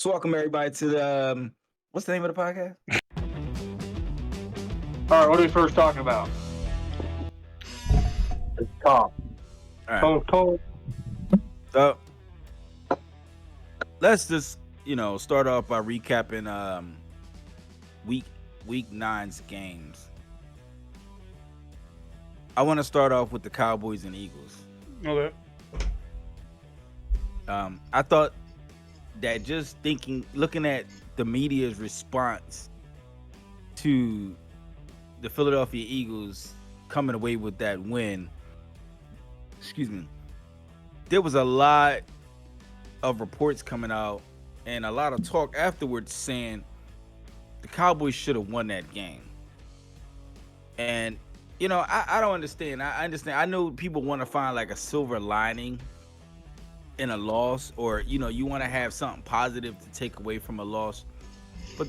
So welcome everybody to the what's the name of the podcast? All right, what are we first talking about? It's top. All right. Cold. So let's just start off by recapping week 9's games. I want to start off with the Cowboys and Eagles. Okay. I thought that just looking at the media's response to the Philadelphia Eagles coming away with that win, there was a lot of reports coming out and a lot of talk afterwards saying the Cowboys should have won that game. And I don't understand. I understand. I know people want to find like a silver lining in a loss, or you want to have something positive to take away from a loss, but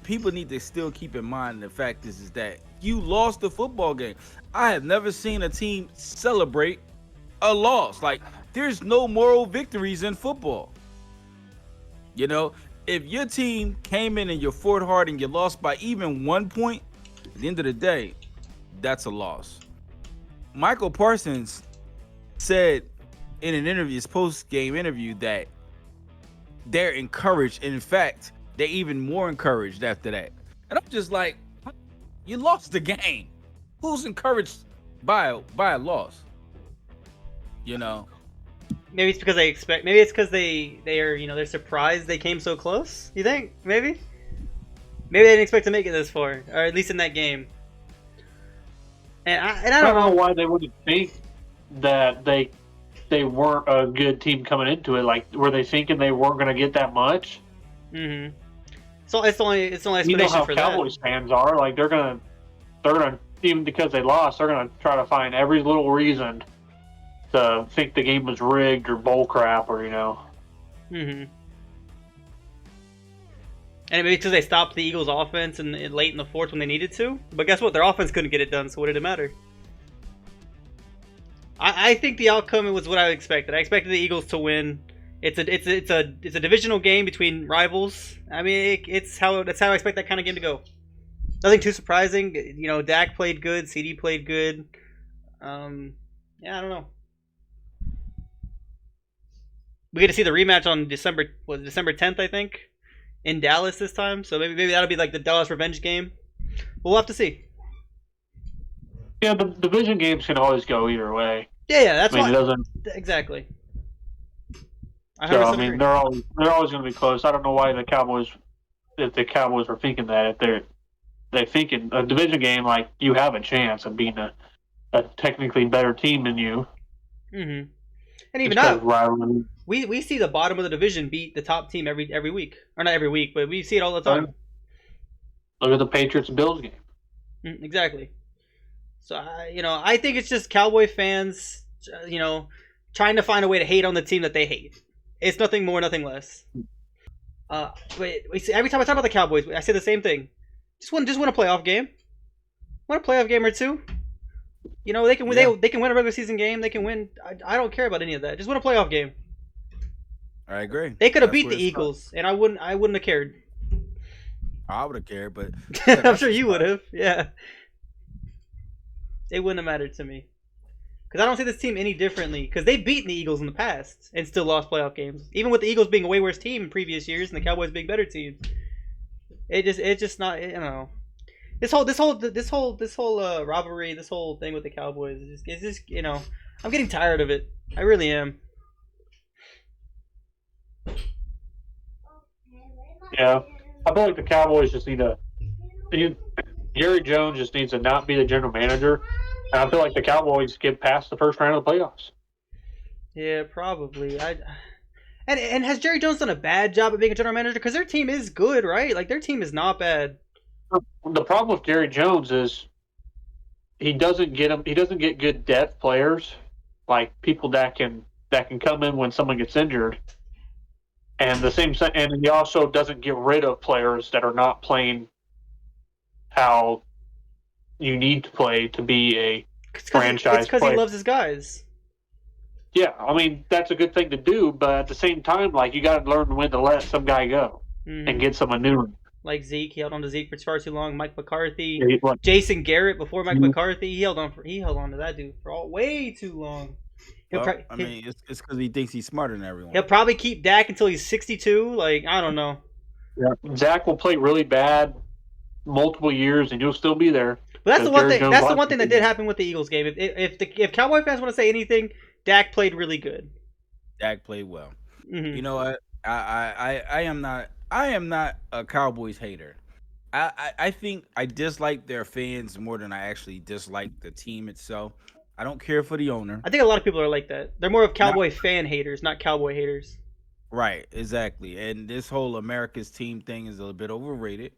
people need to still keep in mind the fact is that you lost the football game. I have never seen a team celebrate a loss. Like, there's no moral victories in football. If your team came in and you fought hard and you lost by even 1 point, at the end of the day, that's a loss. Michael Parsons said in an interview, his post-game interview, that they're encouraged. And in fact, they're even more encouraged after that. And I'm just like, you lost the game. Who's encouraged by a loss? Maybe it's because they expect. Maybe it's because they are they're surprised they came so close. You think? Maybe they didn't expect to make it this far, or at least in that game. And I don't know why they wouldn't think that they weren't a good team coming into it. Like, were they thinking they weren't going to get that much? Mm-hmm. So it's the only explanation you know how for Cowboys that. fans are. Like, they're gonna even because they lost, they're gonna try to find every little reason to think the game was rigged or bull crap, or Mm-hmm. And maybe because they stopped the Eagles' offense and late in the fourth when they needed to. But guess what? Their offense couldn't get it done. So what did it matter? I think the outcome was what I expected. I expected the Eagles to win. It's a divisional game between rivals. I mean, that's how I expect that kind of game to go. Nothing too surprising. Dak played good. CD played good. I don't know. We get to see the rematch on December 10th, I think, in Dallas this time. So maybe that'll be like the Dallas revenge game. We'll have to see. Yeah, the division games can always go either way. Yeah, that's why. It doesn't exactly. So I mean, they're always going to be close. I don't know why if the Cowboys were thinking that. If they're thinking a division game, like, you have a chance of being a technically better team than you. Mm-hmm. And even that, we see the bottom of the division beat the top team every week, or not every week, but we see it all the time. Look at the Patriots Bills game. Exactly. So I think it's just Cowboy fans, trying to find a way to hate on the team that they hate. It's nothing more, nothing less. We see, every time I talk about the Cowboys, I say the same thing. Just win a playoff game. Win a playoff game or two. They can win. Yeah. They can win a regular season game. They can win. I don't care about any of that. Just win a playoff game. I agree. They could have beat the Eagles, and I wouldn't have cared. I would have cared, but I'm sure you would have. Yeah. It wouldn't have mattered to me. Because I don't see this team any differently. Because they've beaten the Eagles in the past and still lost playoff games. Even with the Eagles being a way worse team in previous years and the Cowboys being better teams. It's just not, This whole rivalry, this whole thing with the Cowboys is just I'm getting tired of it. I really am. Yeah. I feel like the Cowboys just Jerry Jones just needs to not be the general manager. And I feel like the Cowboys get past the first round of the playoffs. Yeah, probably. And has Jerry Jones done a bad job at being a general manager? Because their team is good, right? Like, their team is not bad. The problem with Jerry Jones is he doesn't get good depth players, like people that can come in when someone gets injured. And he also doesn't get rid of players that are not playing how you need to play to be a franchise player. It's because he loves his guys. Yeah, I mean that's a good thing to do, but at the same time, like you got to learn when to let some guy go and get someone new. Like Zeke, he held on to Zeke for far too long. Mike McCarthy, Yeah, like, Jason Garrett before Mike McCarthy, he held on to that dude for way too long. Well, I mean, it's because he thinks he's smarter than everyone. He'll probably keep Dak until he's 62. Like, I don't know. yeah. Zach will play really bad multiple years, and you'll still be there. But that's the one thing. That's the one thing that did happen with the Eagles game. If Cowboy fans want to say anything, Dak played really good. Dak played well. Mm-hmm. You know what? I am not a Cowboys hater. I think I dislike their fans more than I actually dislike the team itself. I don't care for the owner. I think a lot of people are like that. They're more of Cowboy fan haters, not Cowboy haters. Right, exactly. And this whole America's team thing is a little bit overrated.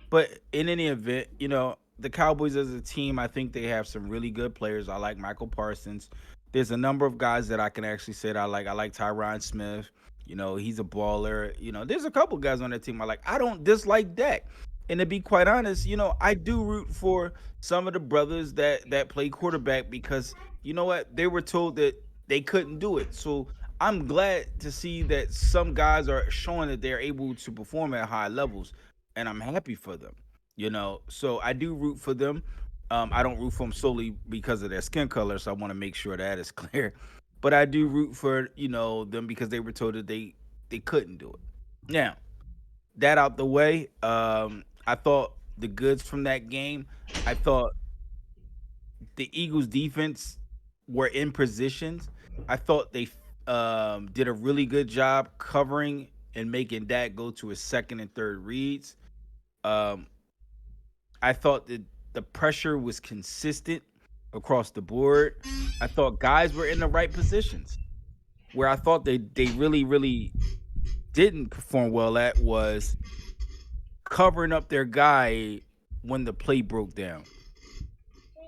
But in any event, you know, the Cowboys as a team, I think they have some really good players. I like Michael Parsons. There's a number of guys that I can actually say that I like. I like Tyron Smith. You know, he's a baller. You know, there's a couple guys on that team I like. I don't dislike Dak. And to be quite honest, you know, I do root for some of the brothers that play quarterback because you know what? They were told that they couldn't do it. So I'm glad to see that some guys are showing that they're able to perform at high levels, and I'm happy for them. You know, so I do root for them. I don't root for them solely because of their skin color, so I want to make sure that is clear. But I do root for them because they were told that they couldn't do it. Now that out the way, I thought the goods from that game. I thought the Eagles defense were in positions. I thought they did a really good job covering and making Dak go to his second and third reads. Um, I thought that the pressure was consistent across the board. I thought guys were in the right positions. Where I thought they really, really didn't perform well at was covering up their guy when the play broke down.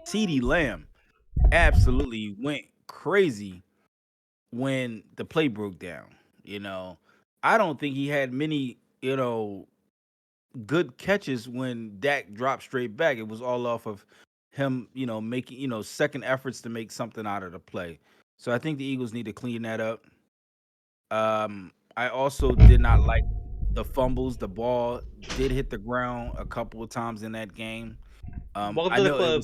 CeeDee Lamb absolutely went crazy when the play broke down. You know, I don't think he had many, good catches when Dak dropped straight back. It was all off of him, making, second efforts to make something out of the play. So I think the Eagles need to clean that up. I also did not like the fumbles. The ball did hit the ground a couple of times in that game. Welcome I to the know club.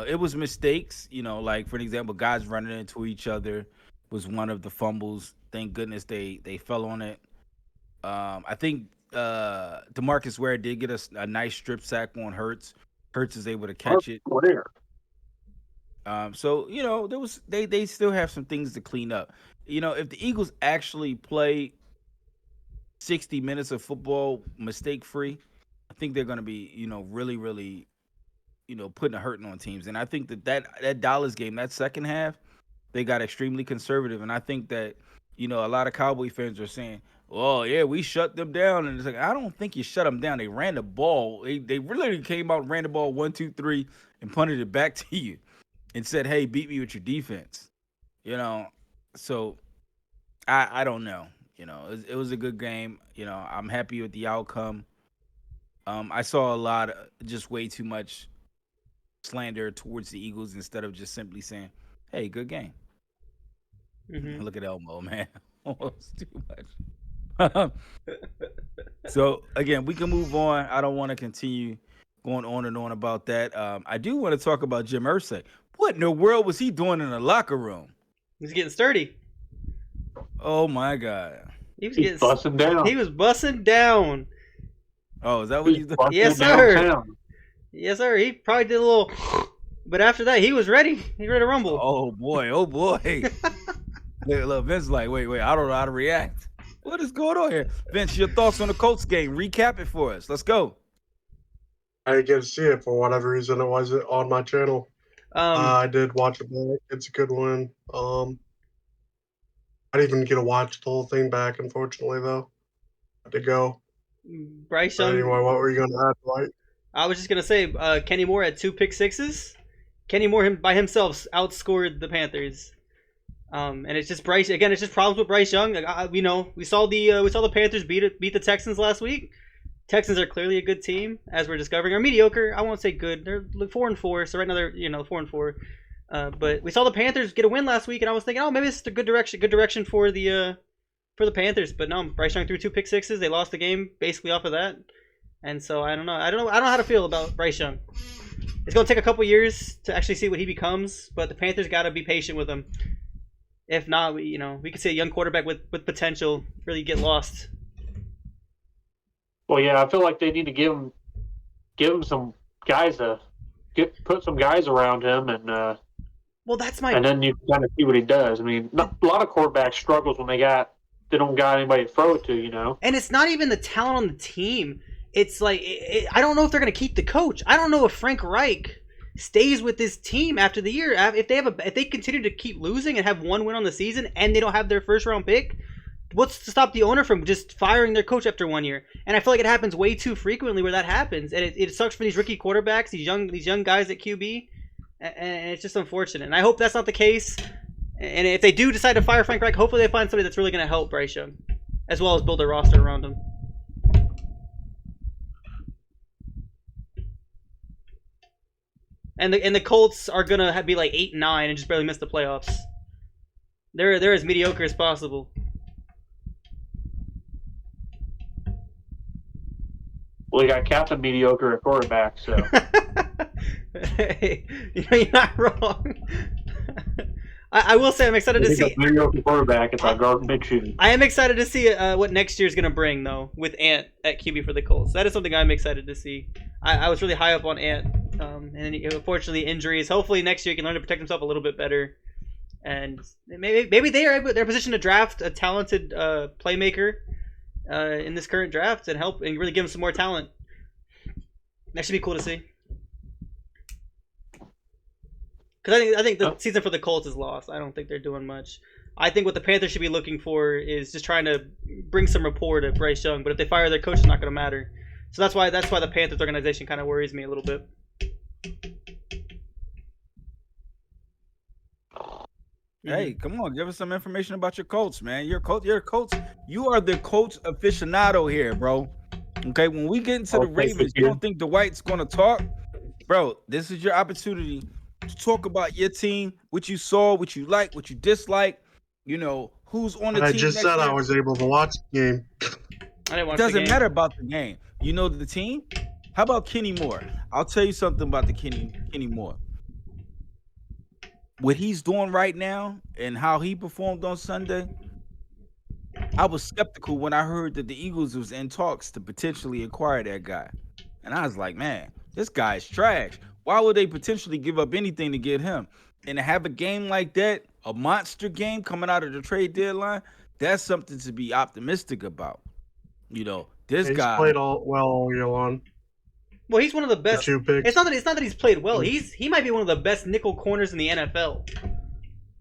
it was mistakes. Like for example, guys running into each other was one of the fumbles. Thank goodness they fell on it. I think DeMarcus Ware did get a nice strip sack on Hurts. Hurts is able to catch it. So they still have some things to clean up. If the Eagles actually play 60 minutes of football mistake free, I think they're going to be really really putting a hurting on teams. And I think that Dallas game, that second half, they got extremely conservative. And I think that a lot of Cowboy fans are saying, "Oh yeah, we shut them down." And it's like, I don't think you shut them down. They ran the ball. They really came out and ran the ball 1, 2, 3 and punted it back to you and said, "Hey, beat me with your defense." So I don't know. It was a good game. I'm happy with the outcome. I saw a lot of just way too much slander towards the Eagles instead of just simply saying, "Hey, good game." Mm-hmm. Look at Elmo, man. Almost too much. So again, we can move on. I don't want to continue going on and on about that. I do want to talk about Jim Irsay. What in the world was he doing in the locker room? He's getting sturdy. Oh my God. He's busting down. He was busting down. Oh, is that what he's doing? Yes, sir. Downtown. Yes, sir. He probably did a little, but after that, he was ready. He ready to rumble. Oh boy. Look, Vince, like, wait. I don't know how to react. What is going on here, Vince? Your thoughts on the Colts game? Recap it for us. Let's go. I didn't get to see it for whatever reason. It wasn't on my channel. I did watch it back. It's a good one. I didn't even get to watch the whole thing back, unfortunately, though. I had to go. Bryce Young. Anyway, what were you going to add, Dwight? I was just going to say, Kenny Moore had 2 pick sixes. Kenny Moore by himself outscored the Panthers. And it's just Bryce again. It's just problems with Bryce Young. We saw the Panthers beat the Texans last week. Texans are clearly a good team, as we're discovering. Are mediocre. I won't say good. They're 4-4. So right now they're 4-4. But we saw the Panthers get a win last week, and I was thinking, oh, maybe this is a good direction for the Panthers. But no, Bryce Young threw 2 pick sixes. They lost the game basically off of that. And so I don't know how to feel about Bryce Young. It's gonna take a couple years to actually see what he becomes, but the Panthers got to be patient with him. If not, we could see a young quarterback with potential really get lost. Well, yeah, I feel like they need to give him some guys put some guys around him, and and then you kind of see what he does. I mean, a lot of quarterbacks struggles when they don't got anybody to throw it to, And it's not even the talent on the team. It's like I don't know if they're going to keep the coach. I don't know if Frank Reich stays with this team after the year. If they continue to keep losing and have 1 win on the season and they don't have their first round pick, what's to stop the owner from just firing their coach after 1 year? And I feel like it happens way too frequently where that happens, and it sucks for these rookie quarterbacks, these young guys at QB, and it's just unfortunate. And I hope that's not the case. And if they do decide to fire Frank Reich, hopefully they find somebody that's really going to help Bryce Young, as well as build a roster around him. And the Colts are gonna be like 8-9 and just barely miss the playoffs. They're as mediocre as possible. Well, you got Captain Mediocre at quarterback, so. Hey, you're not wrong. I will say I'm excited to see. Mediocre quarterback at our big shooting. I am excited to see what next year's gonna bring though with Ant at QB for the Colts. That is something I'm excited to see. I was really high up on Ant. And unfortunately injuries. Hopefully next year he can learn to protect himself a little bit better, and maybe they're positioned to draft a talented playmaker in this current draft and help and really give him some more talent. That should be cool to see. Because I think the season for the Colts is lost. I don't think they're doing much. I think what the Panthers should be looking for is just trying to bring some rapport to Bryce Young. But if they fire their coach, it's not going to matter. So that's why the Panthers organization kind of worries me a little bit. Hey, come on, give us some information about your Colts, man. You're a Colts. You are the Colts aficionado here, bro. Okay, when we get into the Ravens, you don't think Dwight's gonna talk, bro? This is your opportunity to talk about your team, what you saw, what you like, what you dislike. Who's on the team. I just said I was able to watch the game. I didn't watch the game. Doesn't matter about the game. You know the team. How about Kenny Moore? I'll tell you something about the Kenny Moore. What he's doing right now and how he performed on Sunday, I was skeptical when I heard that the Eagles was in talks to potentially acquire that guy. And I was like, man, this guy's trash. Why would they potentially give up anything to get him? And to have a game like that, a monster game coming out of the trade deadline, that's something to be optimistic about. This guy played all year long. Well, he's one of the best. It's not that he's played well. He might be one of the best nickel corners in the NFL.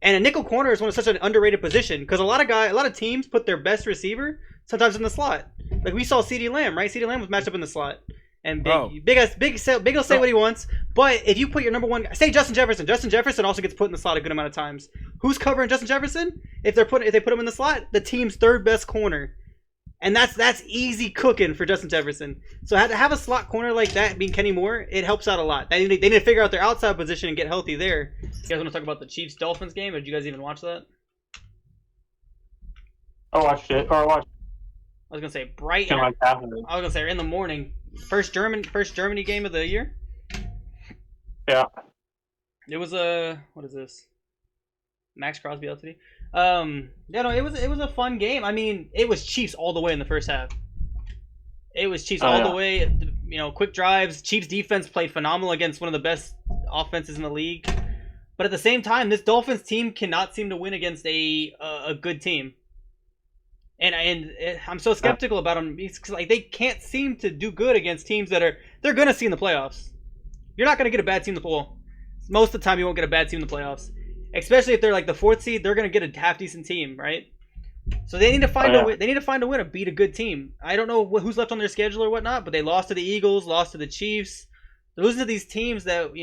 And a nickel corner is such an underrated position because a lot of teams put their best receiver sometimes in the slot. Like we saw CeeDee Lamb, right? CeeDee Lamb was matched up in the slot. And Big will say what he wants. But if you put your number one, say Justin Jefferson also gets put in the slot a good amount of times. Who's covering Justin Jefferson? If they put him in the slot, the team's third best corner. And that's easy cooking for Justin Jefferson. So to have a slot corner like that being Kenny Moore, it helps out a lot. They need to figure out their outside position and get healthy there. You guys want to talk about the Chiefs-Dolphins game? Or did you guys even watch that? I watched it. I was going to say bright. I was going to say in the morning. First Germany game of the year? Yeah. It was what is this? Max Crosby LTD. It was a fun game. I mean, it was Chiefs all the way in the first half. It was Chiefs all the way. Quick drives. Chiefs defense played phenomenal against one of the best offenses in the league. But at the same time, this Dolphins team cannot seem to win against a good team. And I'm so skeptical about them because they can't seem to do good against teams they're going to see in the playoffs. You're not going to get a bad team in the pool. Most of the time, you won't get a bad team in the playoffs. Especially if they're like the 4th seed, they're going to get a half decent team, right? So they need to find a way. They need to find a way to beat a good team. I don't know who's left on their schedule or whatnot, but they lost to the Eagles, lost to the Chiefs. They're losing to these teams that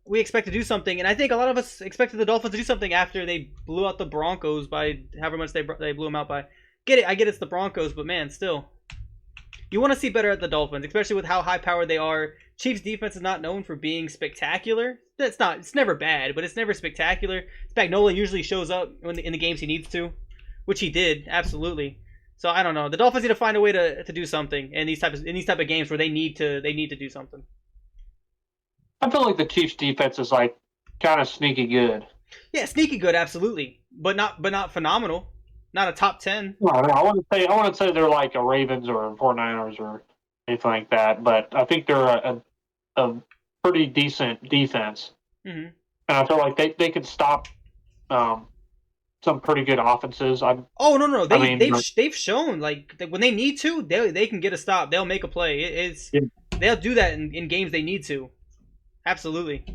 we expect to do something, and I think a lot of us expected the Dolphins to do something after they blew out the Broncos by however much they blew them out by. I get it's the Broncos, but man, still. You want to see better at the Dolphins, especially with how high-powered they are. Chiefs defense is not known for being spectacular. It's never bad, but it's never spectacular. Spagnuolo usually shows up in the games he needs to, which he did absolutely. So I don't know. The Dolphins need to find a way to do something in these type of games where they need to do something. I feel like the Chiefs defense is like kind of sneaky good. Yeah, sneaky good, absolutely, but not phenomenal. Not a top 10. No, I want to say they're like a Ravens or a 49ers or anything like that, but I think they're a pretty decent defense. Mm-hmm. And I feel like they can stop some pretty good offenses. No. They've shown like when they need to, they can get a stop. They'll make a play. They'll do that in games they need to. Absolutely.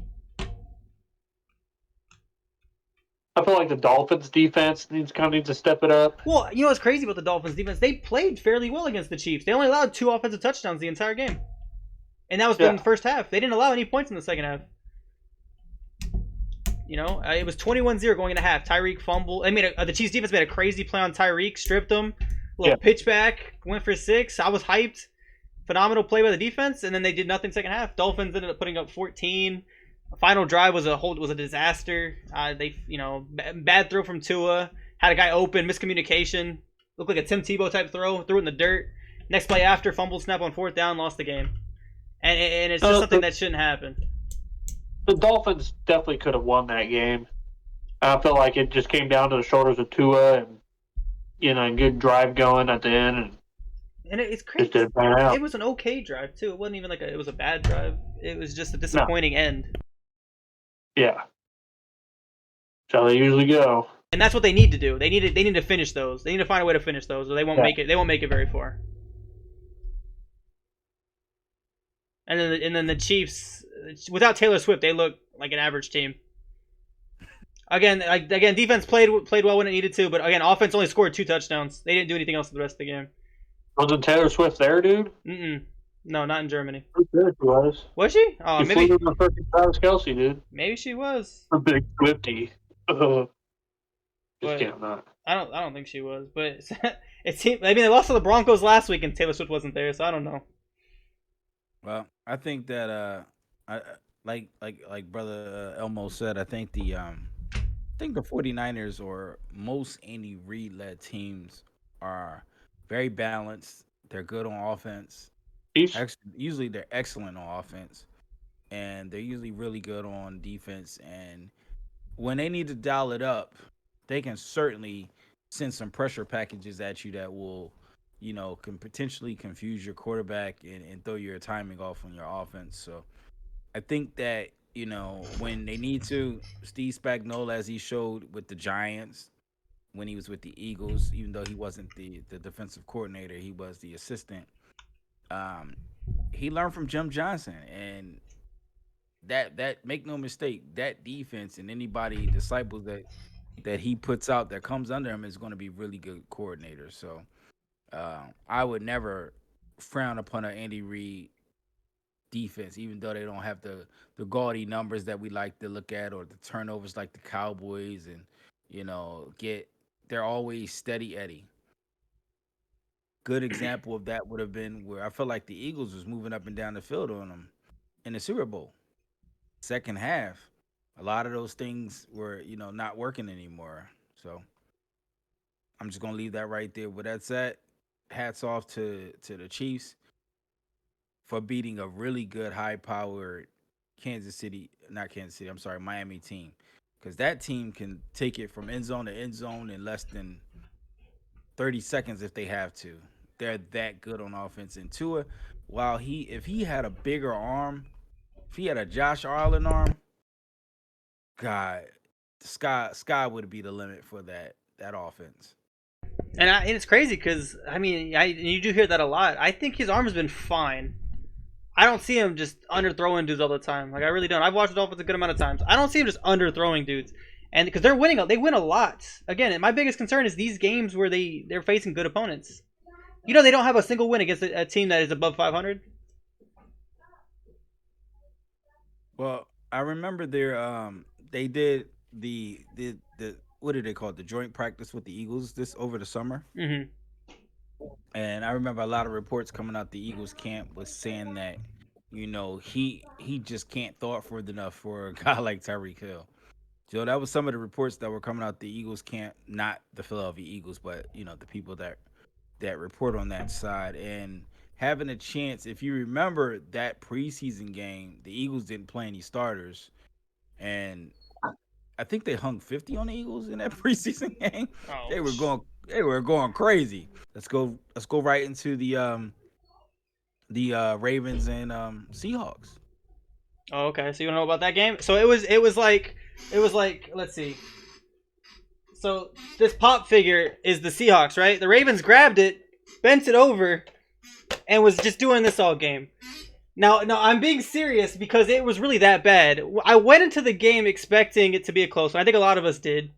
I feel like the Dolphins defense needs to step it up. Well, you know what's crazy about the Dolphins defense? They played fairly well against the Chiefs. They only allowed 2 offensive touchdowns the entire game. And that was in the first half. They didn't allow any points in the second half. You know, it was 21-0 going into half. Tyreek fumbled. The Chiefs defense made a crazy play on Tyreek, stripped him. Little pitch back, went for 6. I was hyped. Phenomenal play by the defense, and then they did nothing second half. Dolphins ended up putting up 14. Final drive was a disaster. Bad throw from Tua. Had a guy open, miscommunication. Looked like a Tim Tebow type throw. Threw it in the dirt. Next play after, fumbled snap on 4th down, lost the game. And it's just something that shouldn't happen. The Dolphins definitely could have won that game. I feel like it just came down to the shoulders of Tua and good drive going at the end. And it's crazy. It was an okay drive too. It wasn't even it was a bad drive. It was just a disappointing end. Yeah. So they usually go. And that's what they need to do. They need to finish those. They need to find a way to finish those, or they won't make it. They won't make it very far. And then the Chiefs, without Taylor Swift, they look like an average team. Again, defense played well when it needed to, but again, offense only scored 2 touchdowns. They didn't do anything else for the rest of the game. Wasn't Taylor Swift there, dude? No, not in Germany. Sure she was. Was she? Oh, maybe. Flew the freaking Travis Kelce, dude. Maybe she was. A big Swiftie. Just can't not. I don't think she was, but it seemed. They lost to the Broncos last week, and Taylor Swift wasn't there, so I don't know. Well, I think that I like brother Elmo said. I think the 49ers or most Andy Reid led teams are very balanced. They're good on offense. Usually they're excellent on offense, and they're usually really good on defense. And when they need to dial it up, they can certainly send some pressure packages at you that will, can potentially confuse your quarterback and throw your timing off on your offense. So I think that, when they need to, Steve Spagnuolo, as he showed with the Giants, when he was with the Eagles, even though he wasn't the defensive coordinator, he was the assistant. He learned from Jim Johnson, and that make no mistake, that defense and anybody disciples that he puts out that comes under him is going to be really good coordinators. So I would never frown upon an Andy Reid defense, even though they don't have the gaudy numbers that we like to look at or the turnovers like the Cowboys, and they're always steady Eddie. Good example of that would have been where I felt like the Eagles was moving up and down the field on them in the Super Bowl. Second half, a lot of those things were, not working anymore. So I'm just gonna leave that right there. With that said, hats off to the Chiefs for beating a really good, high-powered Miami team, because that team can take it from end zone to end zone in less than 30 seconds if they have to. They're that good on offense. And Tua, if he had a bigger arm, if he had a Josh Allen arm, God, the sky would be the limit for that offense. And it's crazy because you do hear that a lot. I think his arm has been fine. I don't see him just underthrowing dudes all the time. I really don't. I've watched the Dolphins a good amount of times. I don't see him just underthrowing dudes, and because they're winning, they win a lot. Again, and my biggest concern is these games where they're facing good opponents. They don't have a single win against a team that is above 500. Well, I remember they did the what did they call it? The joint practice with the Eagles this over the summer. Mm-hmm. And I remember a lot of reports coming out the Eagles camp was saying that he just can't throw it forward enough for a guy like Tyreek Hill. So that was some of the reports that were coming out the Eagles camp, not the Philadelphia Eagles, but the people that report on that side, and having a chance. If you remember that preseason game, the Eagles didn't play any starters, and I think they hung 50 on the Eagles in that preseason game. Oh. They were going crazy. Let's go right into the Ravens and Seahawks. Oh, okay. So you don't know about that game? So it was like let's see. So this pop figure is the Seahawks, right? The Ravens grabbed it, bent it over, and was just doing this all game. Now, no, I'm being serious because it was really that bad. I went into the game expecting it to be a close one. I think a lot of us did.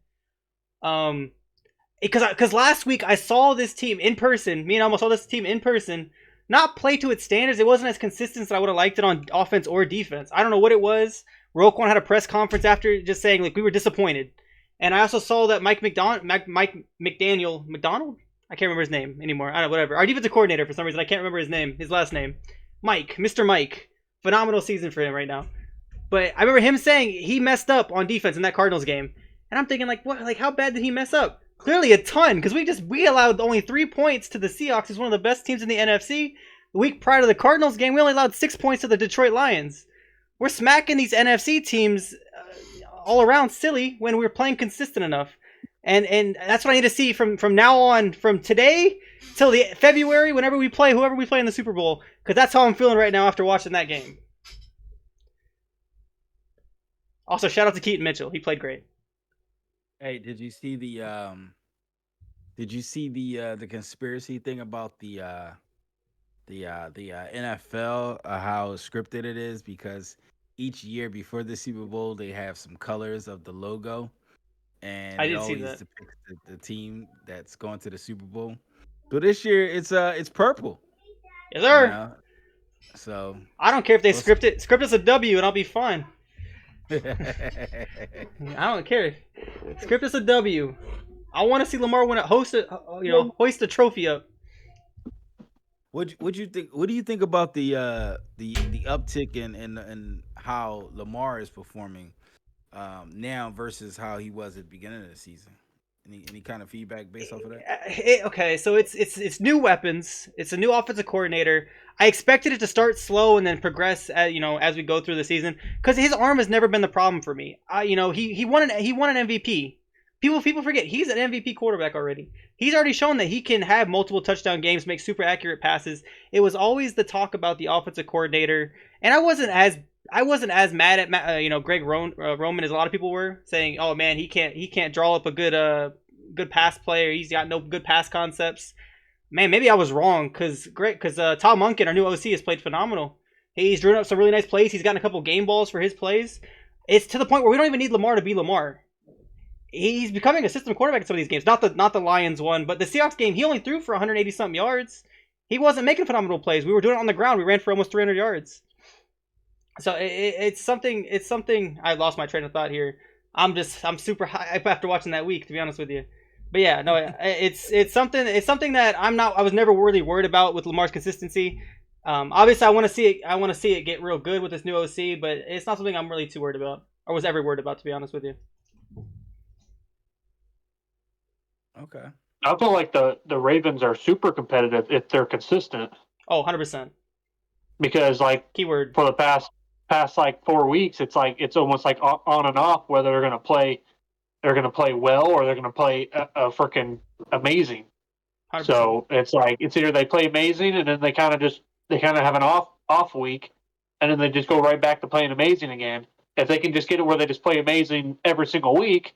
Because last week I saw this team in person. Me and almost saw this team in person not play to its standards. It wasn't as consistent as I would have liked it on offense or defense. I don't know what it was. Roquan had a press conference after just saying like we were disappointed. And I also saw that Mike McDaniel, I can't remember his name anymore. I don't know, whatever. Our defensive coordinator, for some reason, I can't remember his last name. Mr. Mike. Phenomenal season for him right now. But I remember him saying he messed up on defense in that Cardinals game. And I'm thinking, like, what? Like, how bad did he mess up? Clearly a ton, because we allowed only 3 points to the Seahawks, who's one of the best teams in the NFC. The week prior to the Cardinals game, we only allowed 6 points to the Detroit Lions. We're smacking these NFC teams all around silly when we're playing consistent enough. And that's what I need to see from now on, from today till the February, whenever we play whoever we play in the Super Bowl, because that's how I'm feeling right now after watching that game. Also, shout out to Keaton Mitchell. He played great. Hey, did you see the conspiracy thing about the NFL, how scripted it is, because each year before the Super Bowl they have some colors of the logo, and I it did see always that. depicts the team that's going to the Super Bowl. So this year it's purple. Yes, You sir. know? So I don't care if they we'll script it. Script us a W and I'll be fine. see. I don't care. Script us a W. I want to see Lamar win hoist a trophy up. What you think? What do you think about the uptick in how Lamar is performing now versus how he was at the beginning of the season? Any kind of feedback based off of that? Okay, so it's new weapons. It's a new offensive coordinator. I expected it to start slow and then progress as we go through the season, because his arm has never been the problem for me. He won an MVP. People forget he's an MVP quarterback already. He's already shown that he can have multiple touchdown games, make super accurate passes. It was always the talk about the offensive coordinator, and I wasn't as mad at Greg Roman as a lot of people were saying. Oh man, he can't draw up a good pass player. He's got no good pass concepts. Man, maybe I was wrong, because Tom Munkin, our new OC, has played phenomenal. He's drawn up some really nice plays. He's gotten a couple game balls for his plays. It's to the point where we don't even need Lamar to be Lamar. He's becoming a system quarterback in some of these games. Not the Lions one, but the Seahawks game, he only threw for 180 something yards. He wasn't making phenomenal plays. We were doing it on the ground. We ran for almost 300 yards. So it's something. I lost my train of thought here. I'm super hype after watching that week, to be honest with you. But yeah, no, it's something that I was never really worried about with Lamar's consistency. Obviously, I want to see it get real good with this new OC, but it's not something I'm really too worried about, or was ever worried about, to be honest with you. Okay. I feel like the Ravens are super competitive if they're consistent. Oh, 100%. Because like Keyword. for the past like 4 weeks, it's almost like on and off whether they're going to play well or they're going to play a freaking amazing. 100%. So it's either they play amazing and then they kind of have an off week, and then they just go right back to playing amazing again. If they can just get it where they just play amazing every single week,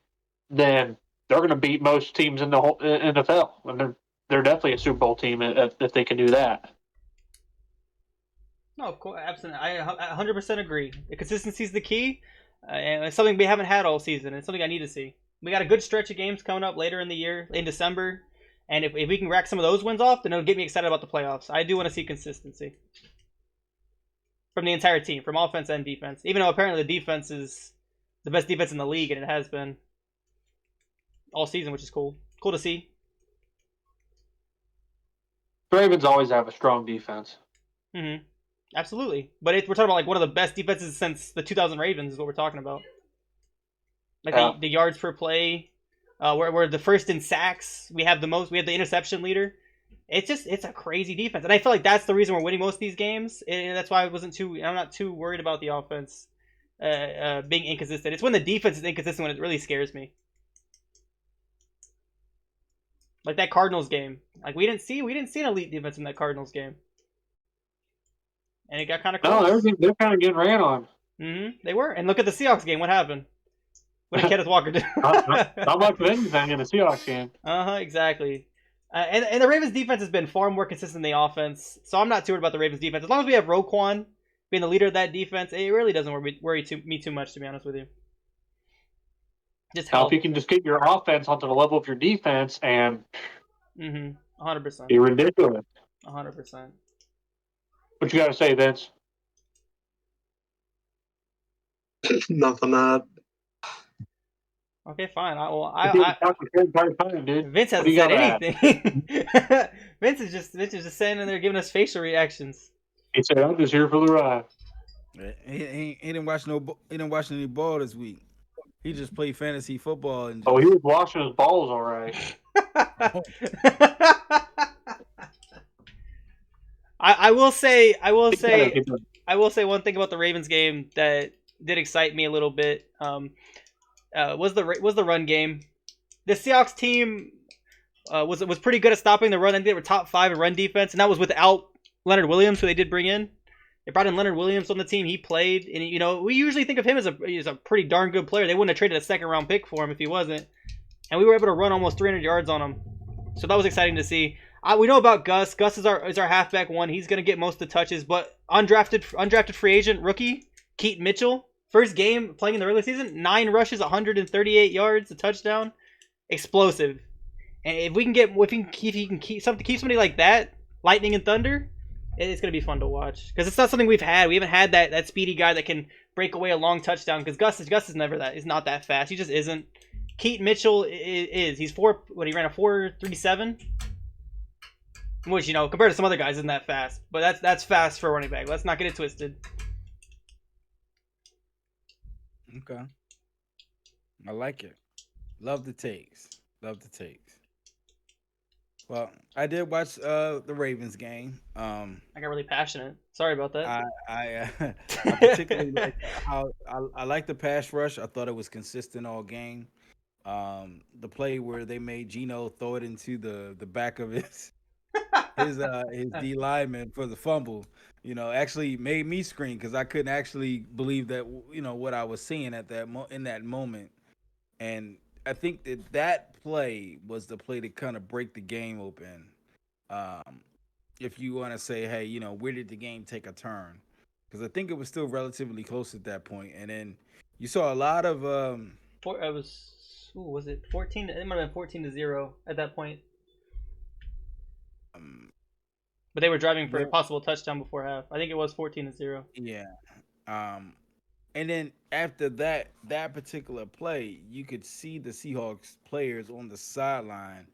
then they're going to beat most teams in the whole NFL, and they're definitely a Super Bowl team if they can do that. No, of course, absolutely. I 100% agree. The consistency is the key, and it's something we haven't had all season. It's something I need to see. We got a good stretch of games coming up later in the year, in December, and if we can rack some of those wins off, then it'll get me excited about the playoffs. I do want to see consistency from the entire team, from offense and defense, even though apparently the defense is the best defense in the league, and it has been all season, which is cool. Cool to see. The Ravens always have a strong defense. Mm-hmm. Absolutely. But we're talking about like one of the best defenses since the 2000 Ravens is what we're talking about. Like the yards per play, we're the first in sacks. We have the most. We have the interception leader. It's a crazy defense, and I feel like that's the reason we're winning most of these games. And that's why I'm not too worried about the offense being inconsistent. It's when the defense is inconsistent when it really scares me. Like that Cardinals game. Like we didn't see an elite defense in that Cardinals game, and it got kind of close. No, they're kind of getting ran on. They were, and look at the Seahawks game. What happened? What did Kenneth Walker do? not much of anything in the Seahawks game. Exactly. And the Ravens defense has been far more consistent than the offense, so I'm not too worried about the Ravens defense. As long as we have Roquan being the leader of that defense, it really doesn't worry me too much, to be honest with you. Just help. If you can just get your offense onto the level of your defense and 100%. Be ridiculous. 100%. What you got to say, Vince? Nothing to add. Okay, fine. Vince hasn't said anything. Vince is just standing there giving us facial reactions. He said, "I'm just here for the ride." He didn't watch any ball this week. He just played fantasy football. And he was washing his balls all right. I will say one thing about the Ravens game that did excite me a little bit. Was the run game. The Seahawks team was pretty good at stopping the run. I think they were top 5 in run defense, and that was without Leonard Williams, who they did bring in. They brought in Leonard Williams on the team. He played, and we usually think of him as a pretty darn good player. They wouldn't have traded a second-round pick for him if he wasn't. And we were able to run almost 300 yards on him, so that was exciting to see. We know about Gus. Gus is our halfback one. He's gonna get most of the touches, but undrafted free agent rookie Keaton Mitchell. First game playing in the early season, 9 rushes, 138 yards, a touchdown, explosive. And if he can keep somebody like that, lightning and thunder, it's gonna be fun to watch because it's not something we've had. We haven't had that speedy guy that can break away a long touchdown. Because Gus is never that. He's not that fast. He just isn't. Keaton Mitchell is. He's he ran a 4.37, which compared to some other guys isn't that fast. But that's fast for a running back. Let's not get it twisted. Okay. I like it. Love the takes. Well, I did watch the Ravens game. I got really passionate. Sorry about that. I particularly like how I like the pass rush. I thought it was consistent all game. The play where they made Geno throw it into the back of his D lineman for the fumble, actually made me scream because I couldn't actually believe that what I was seeing at in that moment. And I think that play was the play to kind of break the game open. If you want to say, hey, where did the game take a turn? Because I think it was still relatively close at that point. And then you saw a lot of was it 14? It might have been 14-0 at that point. But they were driving for a possible touchdown before half. I think it was 14-0. Yeah. And then after that particular play, you could see the Seahawks players on the sideline,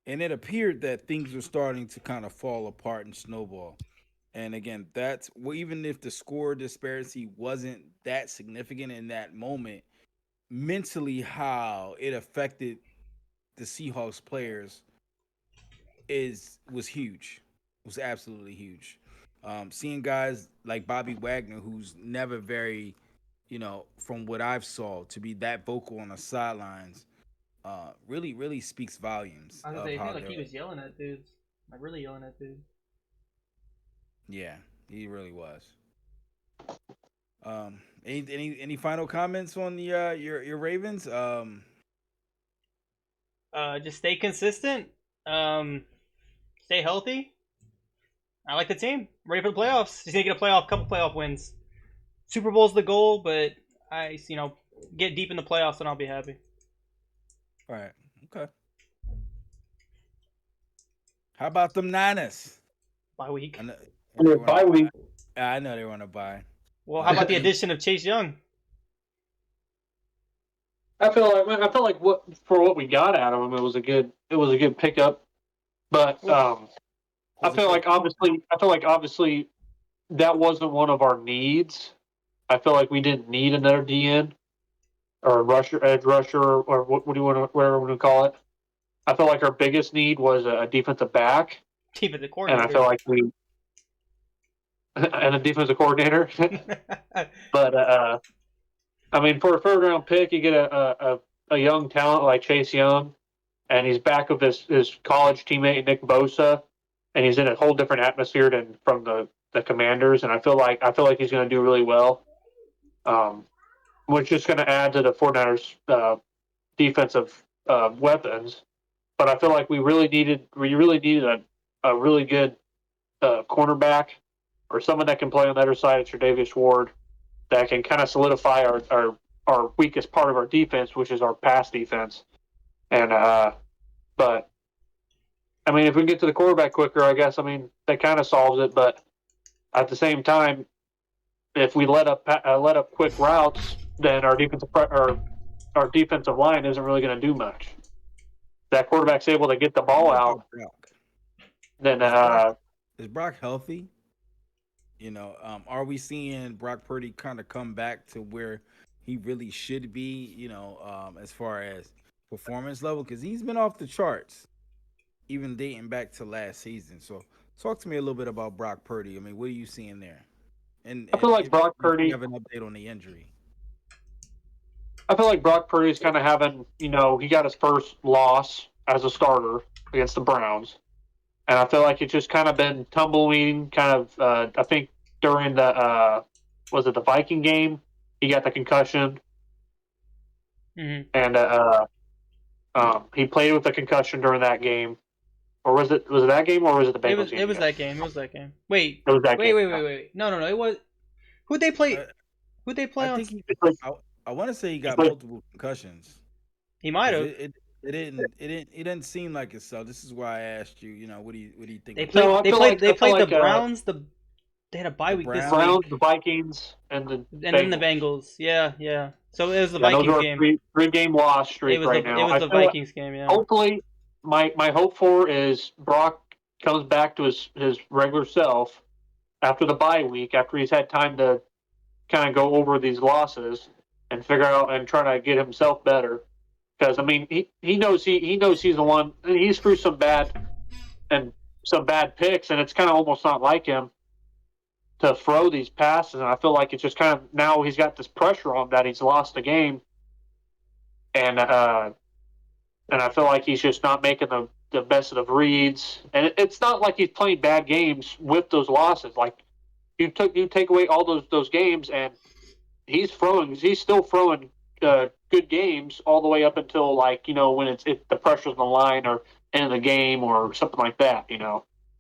and it appeared that things were starting to kind of fall apart and snowball. And again, even if the score disparity wasn't that significant in that moment, mentally how it affected the Seahawks players was huge. It was absolutely huge. Seeing guys like Bobby Wagner, who's never very, from what I've saw, to be that vocal on the sidelines, really, really speaks volumes. I was gonna say, I feel like he was yelling at dudes, like really yelling at dudes. Yeah, he really was. Any final comments on the your Ravens? Just stay consistent. Stay healthy. I like the team. Ready for the playoffs. Just need to get a couple playoff wins. Super Bowl's the goal, but get deep in the playoffs and I'll be happy. All right. Okay. How about them Niners? Bye week. Bye week. I know they want to buy. Well, how about the addition of Chase Young? I feel like what we got out of him, it was a good pickup. But I feel like obviously that wasn't one of our needs. I feel like we didn't need another DN or rusher, edge rusher, or what do you want to, whatever we want to call it. I feel like our biggest need was a defensive back, Keep the and I coordinator. feel like we and a defensive coordinator. But I mean, for a third round pick, you get a young talent like Chase Young, and he's back with his college teammate Nick Bosa, and he's in a whole different atmosphere than from the Commanders, and I feel like he's going to do really well. Which is going to add to the 49ers defensive weapons. But I feel like we really needed a really good cornerback or someone that can play on the other side of Tre'Davious Ward that can kind of solidify our weakest part of our defense, which is our pass defense. And but I mean, if we can get to the quarterback quicker, I guess that kind of solves it. But at the same time, if we let up quick routes, then our defensive line isn't really going to do much. That quarterback's able to get the ball out. Then is Brock healthy? Are we seeing Brock Purdy kind of come back to where he really should be? As far as performance level, because he's been off the charts, even dating back to last season. So, talk to me a little bit about Brock Purdy. I mean, what are you seeing there? And I feel like Brock Purdy have an update on the injury. I feel like Brock Purdy's kind of having, he got his first loss as a starter against the Browns. And I feel like it's just kind of been tumbling, I think during the, was it the Viking game? He got the concussion. Mm-hmm. And he played with the concussion during that game. Or was it that game or was it the Bengals game? It was that game. It was that game. Wait. It was that game. Wait. No. It was. Who'd they play? Who'd they play on? I want to say he got multiple concussions. He might have. It didn't seem like it. So this is why I asked you. What do you think? They played the Browns. They had a bye week this week. Browns, the Vikings, and then the Bengals. Yeah. So it was the Vikings game. Three game loss streak right now. It was the Vikings game. Yeah. Hopefully, my hope for is Brock comes back to his regular self after the bye week, after he's had time to kind of go over these losses and figure out and try to get himself better. Because he knows he's the one. He's through some bad picks, and it's kind of almost not like him to throw these passes. And I feel like it's just kind of now he's got this pressure on him that he's lost the game, and I feel like he's just not making the best of the reads. And it's not like he's playing bad games with those losses. Like you take away all those games, and he's still throwing good games all the way up until when the pressure's on the line or end of the game or something like that.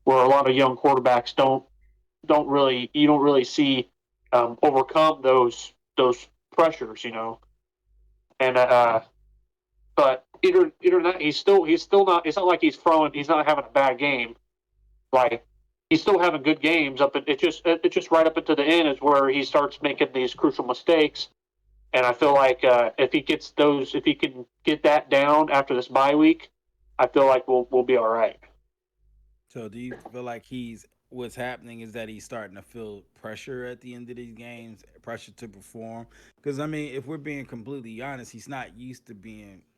Where a lot of young quarterbacks you don't really see overcome those pressures. And but either that he's still not. It's not like he's not having a bad game. Like he's still having good games it just right up until the end is where he starts making these crucial mistakes. And I feel like if he can get that down after this bye week, I feel like we'll be all right. So do you feel like what's happening is that he's starting to feel pressure at the end of these games, pressure to perform? Because if we're being completely honest, he's not used to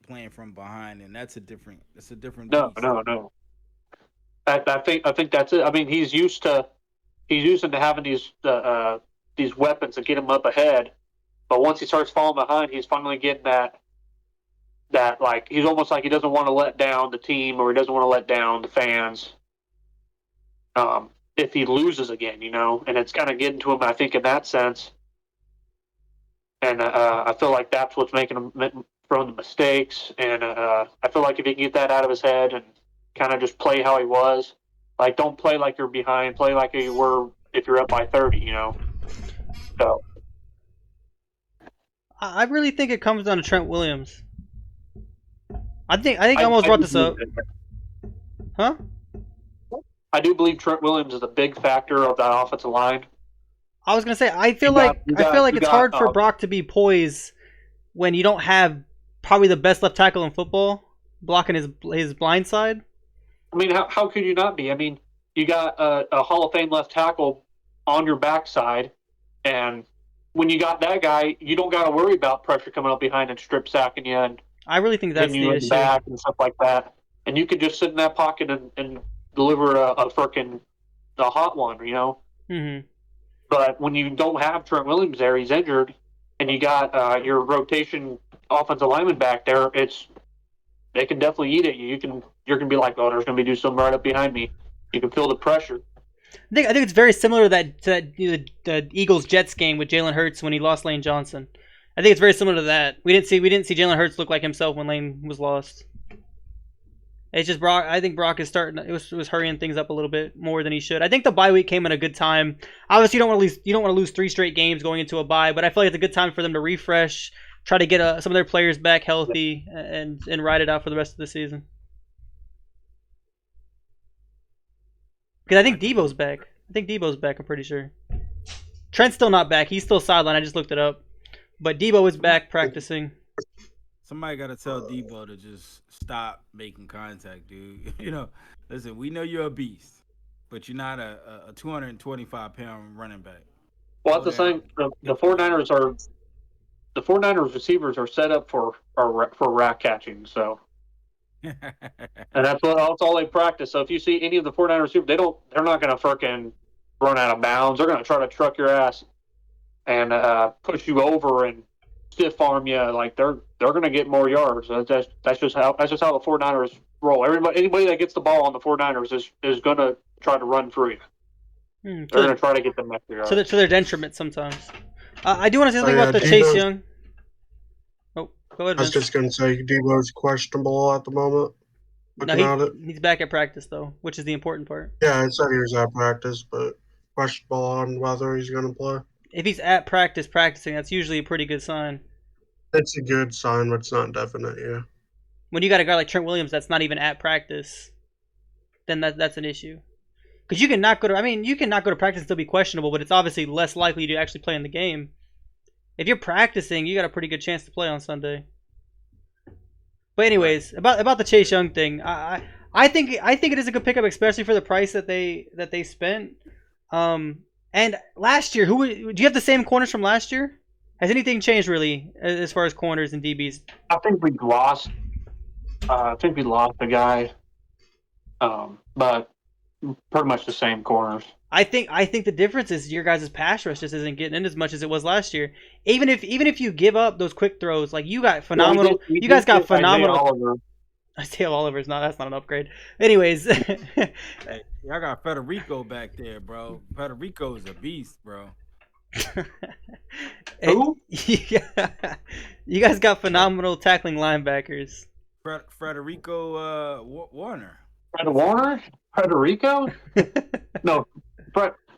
playing from behind, and that's a different beast. No. I think that's it. He's used to having these weapons that get him up ahead. But once he starts falling behind, he's finally getting that like he's almost like he doesn't want to let down the team or he doesn't want to let down the fans. If he loses again, and it's kind of getting to him, I think, in that sense. And I feel like that's what's making him from the mistakes. And I feel like if he can get that out of his head and kind of just play how he was, like don't play like you're behind, play like you were if you're up by 30, So. I really think it comes down to Trent Williams. I think I almost brought this up. Huh? I do believe Trent Williams is a big factor of that offensive line. I was gonna say I feel like it's hard for Brock to be poised when you don't have probably the best left tackle in football blocking his blind side. How could you not be? You got a Hall of Fame left tackle on your backside, and when you got that guy, you don't got to worry about pressure coming up behind and strip sacking you and I really think that's hitting you the in the issue. back and stuff like that. And you could just sit in that pocket and deliver a freaking a hot one, you know. Mm-hmm. But when you don't have Trent Williams there, he's injured, and you got your rotation offensive lineman back there. They can definitely eat at you. You're gonna be like, oh, there's gonna be do something right up behind me. You can feel the pressure. I think it's very similar to that the Eagles Jets game with Jalen Hurts when he lost Lane Johnson. I think it's very similar to that. We didn't see Jalen Hurts look like himself when Lane was lost. It's just Brock. I think Brock is starting. It was hurrying things up a little bit more than he should. I think the bye week came at a good time. Obviously, you don't want to lose 3 straight games going into a bye, but I feel like it's a good time for them to refresh, try to get some of their players back healthy, and ride it out for the rest of the season. Because I think Debo's back. I'm pretty sure. Trent's still not back. He's still sidelined. I just looked it up. But Debo is back practicing. Somebody got to tell Debo to just stop making contact, dude. Listen, we know you're a beast, but you're not a 225-pound running back. Well, at the same, the 49ers receivers are set up for rack catching, so. And that's all they practice. So if you see any of the 49ers receivers, they're not going to freaking run out of bounds. They're going to try to truck your ass and push you over and stiff arm you. Like they're going to get more yards. That's just how the 49ers roll. Anybody that gets the ball on the 49ers is going to try to run through you. They're going to try to get them extra yards. To their detriment sometimes. I do want to say something about the Chase Young. Oh, go ahead. I was just going to say Debo's questionable at the moment. No, he's back at practice though, which is the important part. Yeah, I said he was at practice, but questionable on whether he's going to play. If he's at practicing, that's usually a pretty good sign. It's a good sign, but it's not definite, yeah. When you got a guy like Trent Williams that's not even at practice, then that's an issue. Because you can not go to practice and still be questionable, but it's obviously less likely to actually play in the game. If you're practicing, you got a pretty good chance to play on Sunday. But anyways, about the Chase Young thing, I think it is a good pickup, especially for the price that they spent. And last year, do you have the same corners from last year? Has anything changed really as far as corners and DBs? I think we lost. The guy, but pretty much the same corners. I think the difference is your guys' pass rush just isn't getting in as much as it was last year. Even if you give up those quick throws, like you got phenomenal. You guys got phenomenal. Isaiah Oliver's that's not an upgrade. Anyways, hey, y'all got Federico back there, bro. Federico is a beast, bro. Who? You guys got phenomenal tackling linebackers. Federico Warner. Federico? No,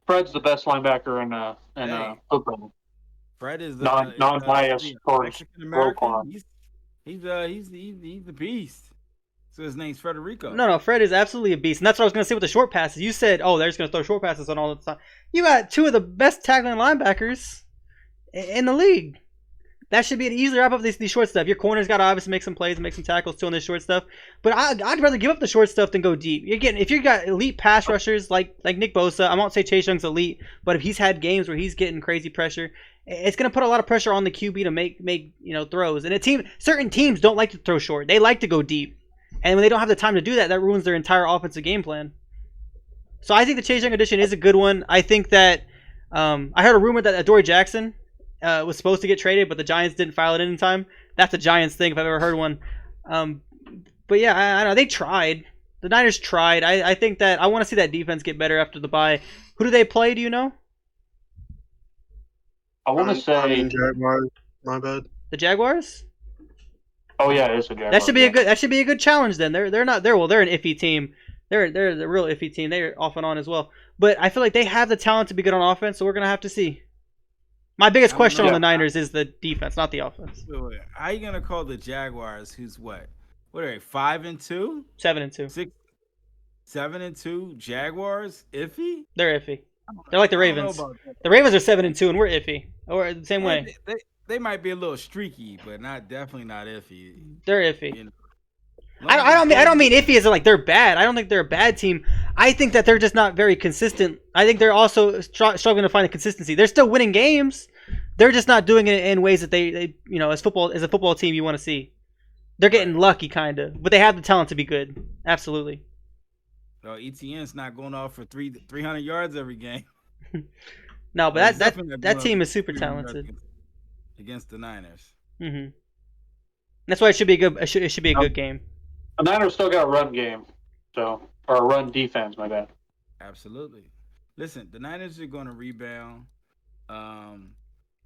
Fred's the best linebacker in football. Fred is non-biased towards American. He's the beast. So his name's Federico. No, Fred is absolutely a beast. And that's what I was going to say with the short passes. You said, they're just going to throw short passes on all the time. You got 2 of the best tackling linebackers in the league. That should be an easy wrap up these short stuff. Your corner's got to obviously make some plays and make some tackles too on this short stuff. But I'd rather give up the short stuff than go deep. If you got elite pass rushers like Nick Bosa, I won't say Chase Young's elite, but if he's had games where he's getting crazy pressure, it's going to put a lot of pressure on the QB to make throws. And certain teams don't like to throw short. They like to go deep. And when they don't have the time to do that, that ruins their entire offensive game plan. So I think the Chase Young edition is a good one. I think that I heard a rumor that Adoree Jackson was supposed to get traded, but the Giants didn't file it in time. That's a Giants thing if I've ever heard one. But yeah, I don't know. They tried. The Niners tried. I think that I want to see that defense get better after the bye. Who do they play? Do you know? I want to say Jaguars. My bad. The Jaguars? Oh yeah, it's a Jaguars. That should be a good challenge then. They're an iffy team. They're the real iffy team. They're off and on as well. But I feel like they have the talent to be good on offense, so we're gonna have to see. My biggest question on the Niners is the defense, not the offense. Wait. How are you gonna call the Jaguars? Who's what? What are they? 5-2? 7-2. 7-2 Jaguars? Iffy? They're iffy. They're like the Ravens. The Ravens are 7-2, and we're iffy. Or the same way. They might be a little streaky, but definitely not iffy. They're iffy. I don't mean iffy as in like they're bad. I don't think they're a bad team. I think that they're just not very consistent. I think they're also struggling to find the consistency. They're still winning games. They're just not doing it in ways that they as a football team you want to see. They're getting lucky kind of, but they have the talent to be good. Absolutely. ETN's not going off for 300 yards every game. No, but that team is super talented against the Niners. Mm-hmm. That's why it should be a good game. The Niners still got a run game, or a run defense. My bad. Absolutely. Listen, the Niners are going to rebound.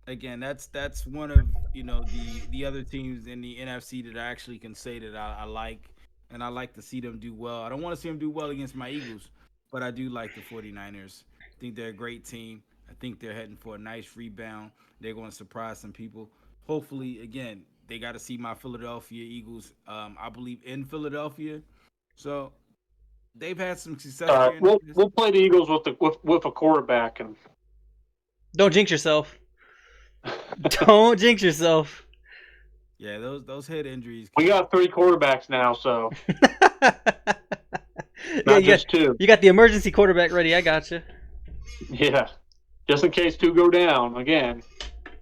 Again, that's one of the other teams in the NFC that I actually can say that I like, and I like to see them do well. I don't want to see them do well against my Eagles, but I do like the 49ers. I think they're a great team. I think they're heading for a nice rebound. They're going to surprise some people. Hopefully, again, they got to see my Philadelphia Eagles. I believe in Philadelphia, so they've had some success. We'll play the Eagles with a quarterback, and don't jinx yourself. Don't jinx yourself. Yeah, those head injuries. We got 3 quarterbacks now, so not just 2. You got the emergency quarterback ready. I got you. Yeah, just in case 2 go down again.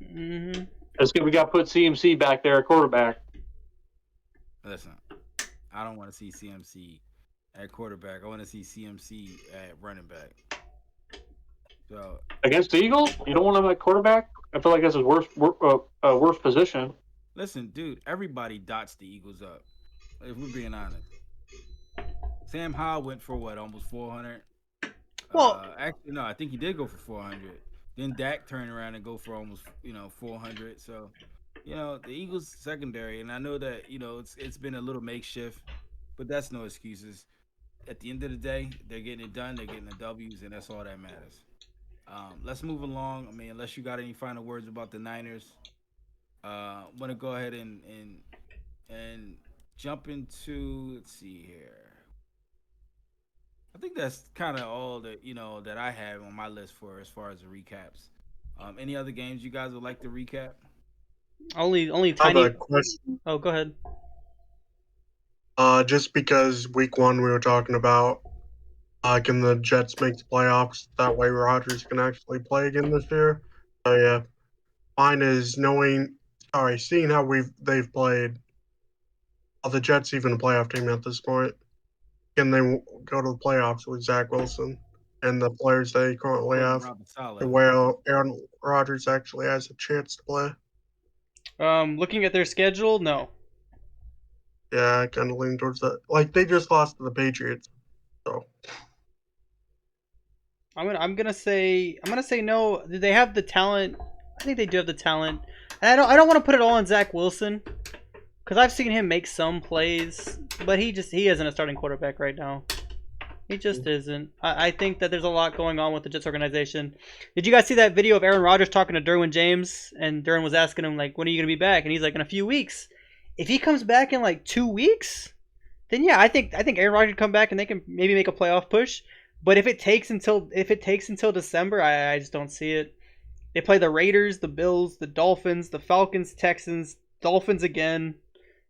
Mm-hmm. Let's get we got to put CMC back there at quarterback. Listen, I don't want to see CMC at quarterback. I want to see CMC at running back. So against the Eagles, you don't want him at quarterback. I feel like that's his worst position. Listen, dude, everybody dots the Eagles up. If we're being honest, Sam Howell went for what, almost 400. Well, actually, no, I think he did go for 400. Then Dak turned around and go for almost 400. So, the Eagles secondary, and I know that it's been a little makeshift, but that's no excuses. At the end of the day, they're getting it done. They're getting the W's, and that's all that matters. Let's move along. I mean, unless you got any final words about the Niners, want to go ahead and jump into. Let's see here. I think that's kind of all that that I have on my list for as far as the recaps. Any other games you guys would like to recap? Only tiny. I have a question. Oh, go ahead. Just because week 1 we were talking about can the Jets make the playoffs? That way Rodgers can actually play again this year. So yeah, mine is seeing how they've played. Are the Jets even a playoff team at this point? Can they go to the playoffs with Zach Wilson and the players they currently have? Where Aaron Rodgers actually has a chance to play. Looking at their schedule, no. Yeah, I kind of lean towards that. Like they just lost to the Patriots, so. I'm gonna say no. Do they have the talent? I think they do have the talent. And I don't want to put it all on Zach Wilson, because I've seen him make some plays, but he isn't a starting quarterback right now. He just isn't. I think that there's a lot going on with the Jets organization. Did you guys see that video of Aaron Rodgers talking to Derwin James, and Derwin was asking him like, when are you gonna be back? And he's like, in a few weeks. If he comes back in like 2 weeks, then yeah, I think Aaron Rodgers can come back and they can maybe make a playoff push. But if it takes until December, I just don't see it. They play the Raiders, the Bills, the Dolphins, the Falcons, Texans, Dolphins again.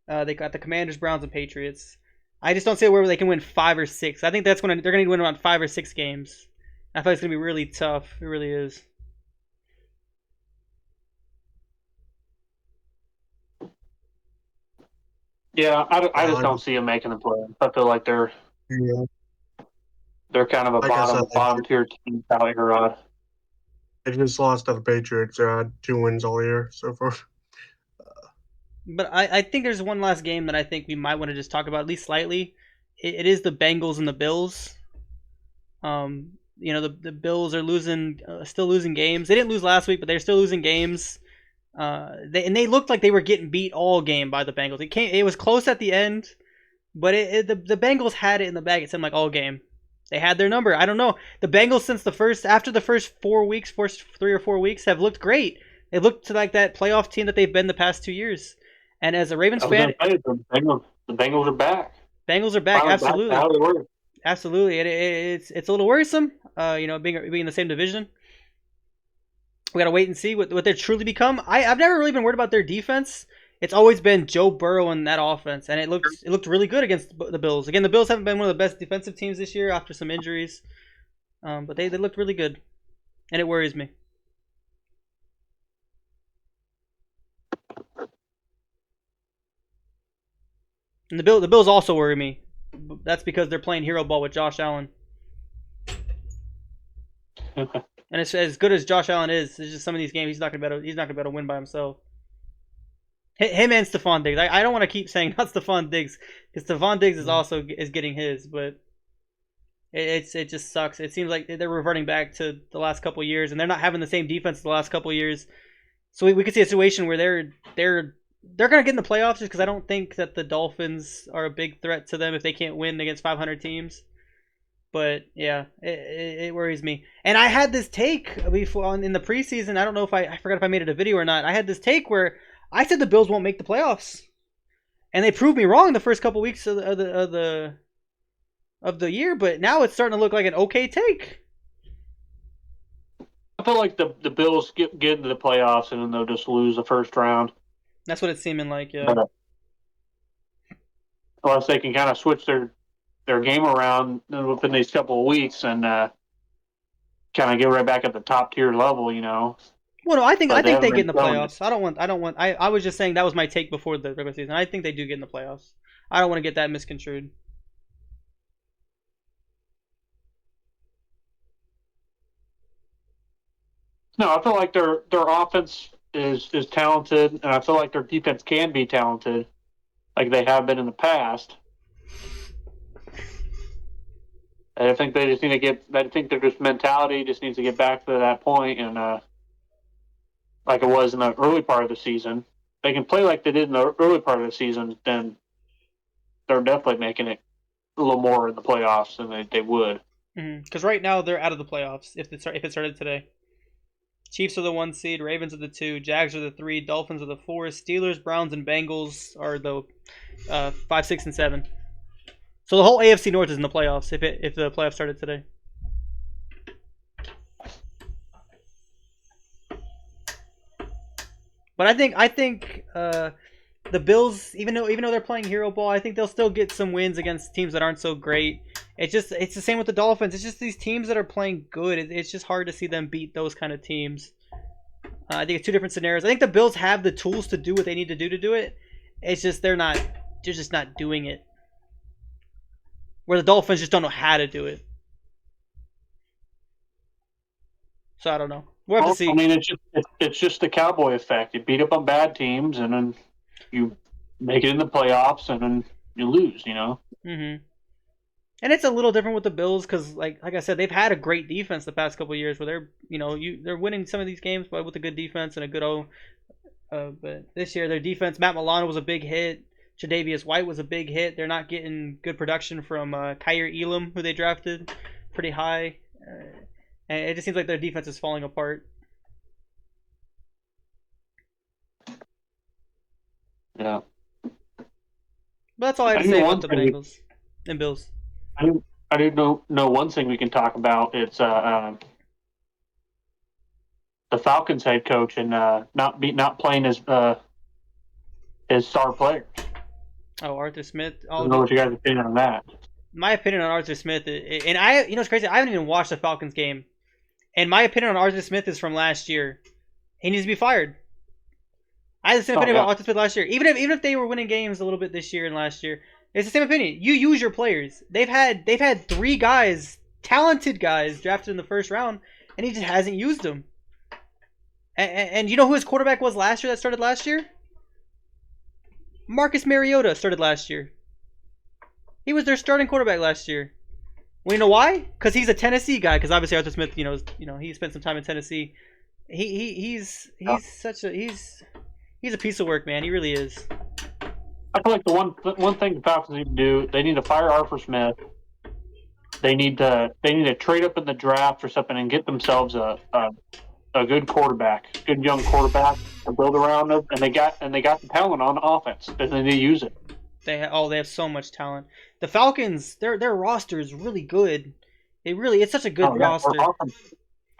They got the Commanders, Browns, and Patriots. I just don't see where they can win 5 or 6. I think they're going to win around 5 or 6 games. I thought it's going to be really tough. It really is. Yeah, I just don't see them making the play. I feel like they're kind of a bottom tier team out here. They just lost to the Patriots. They had 2 wins all year so far. But I think there's one last game that I think we might want to just talk about, at least slightly. It is the Bengals and the Bills. The Bills are still losing games. They didn't lose last week, but they're still losing games. They looked like they were getting beat all game by the Bengals. It was close at the end, but the Bengals had it in the bag. It seemed like all game. They had their number. I don't know. The Bengals after the first 3 or 4 weeks have looked great. They looked like that playoff team that they've been the past 2 years. And as a Ravens fan, the Bengals are back. Bengals are back. Absolutely. Absolutely. It's a little worrisome. Being in the same division. We gotta wait and see what they truly become. I've never really been worried about their defense. It's always been Joe Burrow in that offense, and it looked really good against the Bills. Again, the Bills haven't been one of the best defensive teams this year after some injuries, but they looked really good, and it worries me. And the Bills also worry me. That's because they're playing hero ball with Josh Allen. And as good as Josh Allen is, it's just some of these games he's not gonna be able to win by himself. Him and Stephon Diggs. I don't want to keep saying not Stephon Diggs because Stephon Diggs is also getting his, but it just sucks. It seems like they're reverting back to the last couple of years, and they're not having the same defense the last couple of years. So we could see a situation where they're gonna get in the playoffs just because I don't think that the Dolphins are a big threat to them if they can't win against 500 teams. But yeah, it worries me. And I had this take before in the preseason. I don't know if I forgot if I made it a video or not. I had this take where I said the Bills won't make the playoffs, and they proved me wrong the first couple weeks of the year. But now it's starting to look like an okay take. I feel like the Bills get into the playoffs and then they'll just lose the first round. That's what it's seeming like, yeah. Unless they can kind of switch their game around within these couple of weeks and kind of get right back at the top tier level, you know. Well, no, I think they get in the playoffs. I was just saying that was my take before the regular season. I think they do get in the playoffs. I don't want to get that misconstrued. No, I feel like their offense is talented, and I feel like their defense can be talented, like they have been in the past. And I think they just need to get. I think their just mentality just needs to get back to that point, and like it was in the early part of the season. They can play like they did in the early part of the season, then they're definitely making it a little more in the playoffs than they would. Because right now they're out of the playoffs if it started today. Chiefs are the 1 seed, Ravens are the 2, Jags are the 3, Dolphins are the 4, Steelers, Browns, and Bengals are the 5, 6, and 7. So the whole AFC North is in the playoffs if the playoffs started today. But I think the Bills, even though they're playing hero ball, I think they'll still get some wins against teams that aren't so great. It's the same with the Dolphins. It's just these teams that are playing good. It's just hard to see them beat those kind of teams. I think it's two different scenarios. I think the Bills have the tools to do what they need to do it. It's just they're just not doing it. Where the Dolphins just don't know how to do it. So I don't know. We'll have to see. I mean, it's just the Cowboy effect. You beat up on bad teams, and then you make it in the playoffs, and then you lose. You know. And it's a little different with the Bills because, like I said, they've had a great defense the past couple of years where they're winning some of these games, but with a good defense and a good but this year their defense, Matt Milano was a big hit. Tre'Davious White was a big hit. They're not getting good production from Kyer Elam, who they drafted pretty high. And it just seems like their defense is falling apart. Yeah. But that's all I have to say about the Bengals and Bills. I do know one thing we can talk about. It's the Falcons head coach and not playing his star players. Oh, Arthur Smith. I don't know what you guys' opinion on that. My opinion on Arthur Smith, and it's crazy. I haven't even watched the Falcons game, and my opinion on Arthur Smith is from last year. He needs to be fired. I had the same opinion about Arthur Smith last year. Even if they were winning games a little bit this year and last year, it's the same opinion. You use your players. They've had 3 guys, talented guys, drafted in the first round, and he just hasn't used them. And you know who his quarterback was last year that started last year? Marcus Mariota started last year. He was their starting quarterback last year. Well, you know why? Because he's a Tennessee guy. Because obviously Arthur Smith, he spent some time in Tennessee. He's a piece of work, man. He really is. I feel like the one thing the Falcons need to do, they need to fire Arthur Smith. They need to trade up in the draft or something and get themselves a good quarterback, good young quarterback to build around them, and they got the talent on offense. They need to use it. They have so much talent. The Falcons, their roster is really good. It's such a good roster.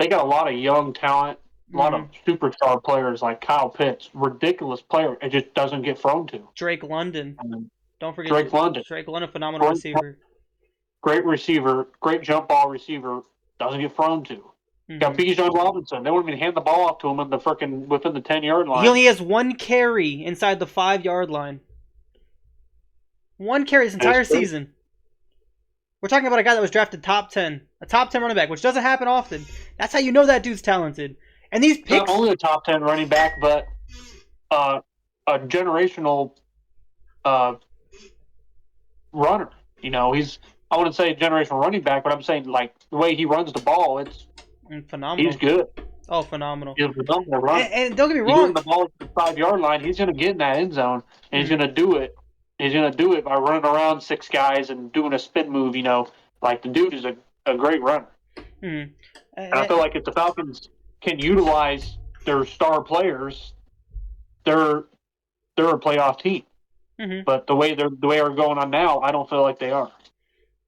They got a lot of young talent a lot of superstar players like Kyle Pitts, ridiculous player. It just doesn't get thrown to. Drake London. Don't forget Drake London. Drake London, phenomenal receiver. Great receiver, great jump ball receiver, doesn't get thrown to. Got Bijan Robinson. They wouldn't even hand the ball off to him in the within the 10-yard line. He only has one carry inside the 5-yard line. One carry this entire season. We're talking about a guy that was drafted top 10, a top 10 running back, which doesn't happen often. That's how you know that dude's talented. And these picks, not only a top 10 running back, but a generational runner. You know, I wouldn't say generational running back, but I'm saying like the way he runs the ball, it's phenomenal. He's good. Oh, phenomenal. He's phenomenal runner. And don't get me wrong, the ball to the 5-yard line, he's going to get in that end zone, and he's going to do it. He's going to do it by running around 6 guys and doing a spin move. You know, like the dude is a great runner. And I feel like if the Falcons can utilize their star players, they're a playoff team. But the way they're going on now, I don't feel like they are.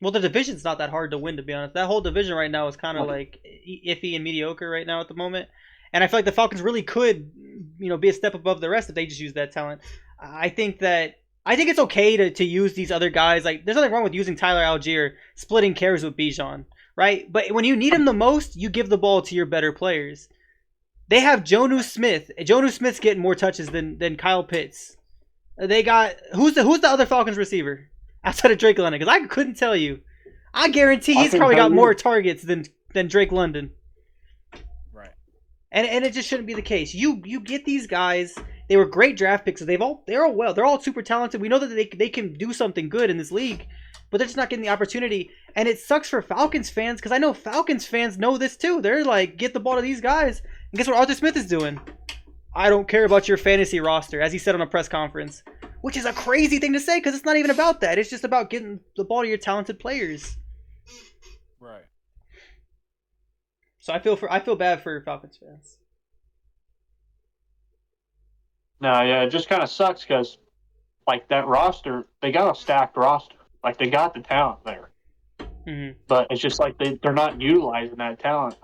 Well, the division's not that hard to win, to be honest. That whole division right now is kind of like iffy and mediocre right now at the moment. And I feel like the Falcons really could, be a step above the rest if they just use that talent. I think it's okay to use these other guys. Like, there's nothing wrong with using Tyler Algier, splitting carries with Bijan, right? But when you need him the most, you give the ball to your better players. They have Jonnu Smith. Jonnu Smith's getting more touches than Kyle Pitts. They got who's the other Falcons receiver outside of Drake London? Because I couldn't tell you. I guarantee he's probably got more targets than Drake London. Right. And it just shouldn't be the case. You get these guys. They were great draft picks. They're all super talented. We know that they can do something good in this league, but they're just not getting the opportunity. And it sucks for Falcons fans because I know Falcons fans know this too. They're like, get the ball to these guys. And guess what Arthur Smith is doing? I don't care about your fantasy roster, as he said on a press conference, which is a crazy thing to say because it's not even about that. It's just about getting the ball to your talented players. Right. So I feel bad for Falcons fans. No, yeah, it just kind of sucks because, like, that roster, they got a stacked roster. Like, they got the talent there. But it's just like they're not utilizing that talent.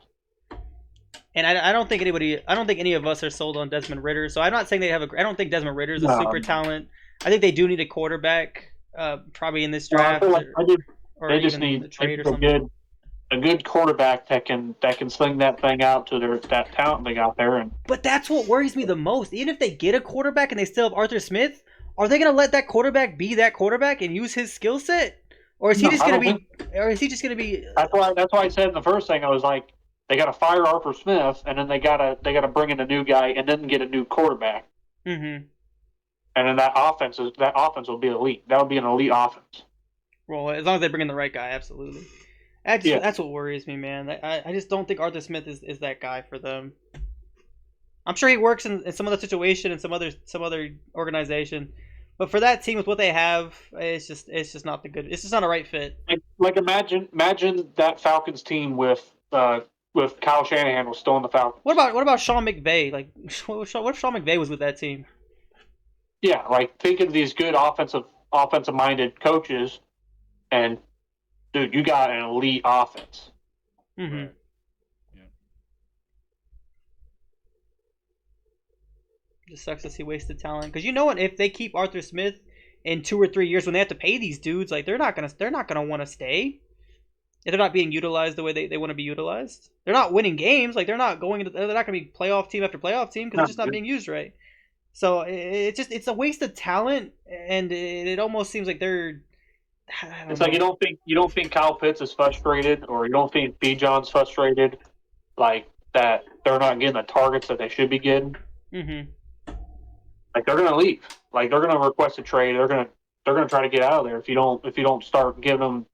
And I don't think any of us are sold on Desmond Ridder. So I'm not saying I don't think Desmond Ridder is a super talent. I think they do need a quarterback, probably in this draft. They just need a good quarterback that can sling that thing out to that talent they got there. But that's what worries me the most. Even if they get a quarterback and they still have Arthur Smith, are they going to let that quarterback be that quarterback and use his skill set, or is he just going to be? That's why I said in the first thing I was like, they got to fire Arthur Smith, and then they gotta bring in a new guy, and then get a new quarterback. And then that offense will be elite. That would be an elite offense. Well, as long as they bring in the right guy, absolutely. That's what worries me, man. I just don't think Arthur Smith is that guy for them. I'm sure he works in some other situation and some other organization, but for that team with what they have, it's just not the good. It's just not a right fit. Like imagine that Falcons team with Kyle Shanahan was still in the Falcons. What about Sean McVay? Like, what if Sean McVay was with that team? Yeah, like think of these good offensive minded coaches, and dude, you got an elite offense. Right. Yeah. Just sucks to see wasted talent because you know what? If they keep Arthur Smith in 2 or 3 years, when they have to pay these dudes, like they're not gonna want to stay. If they're not being utilized the way they want to be utilized, they're not winning games. Like they're not going to be playoff team after playoff team because they're just not being used right. So it's a waste of talent, and it almost seems like they're. It's like you don't think Kyle Pitts is frustrated, or you don't think Bijan's frustrated, like that they're not getting the targets that they should be getting. Like they're gonna leave. Like they're gonna request a trade. They're gonna try to get out of there if you don't start giving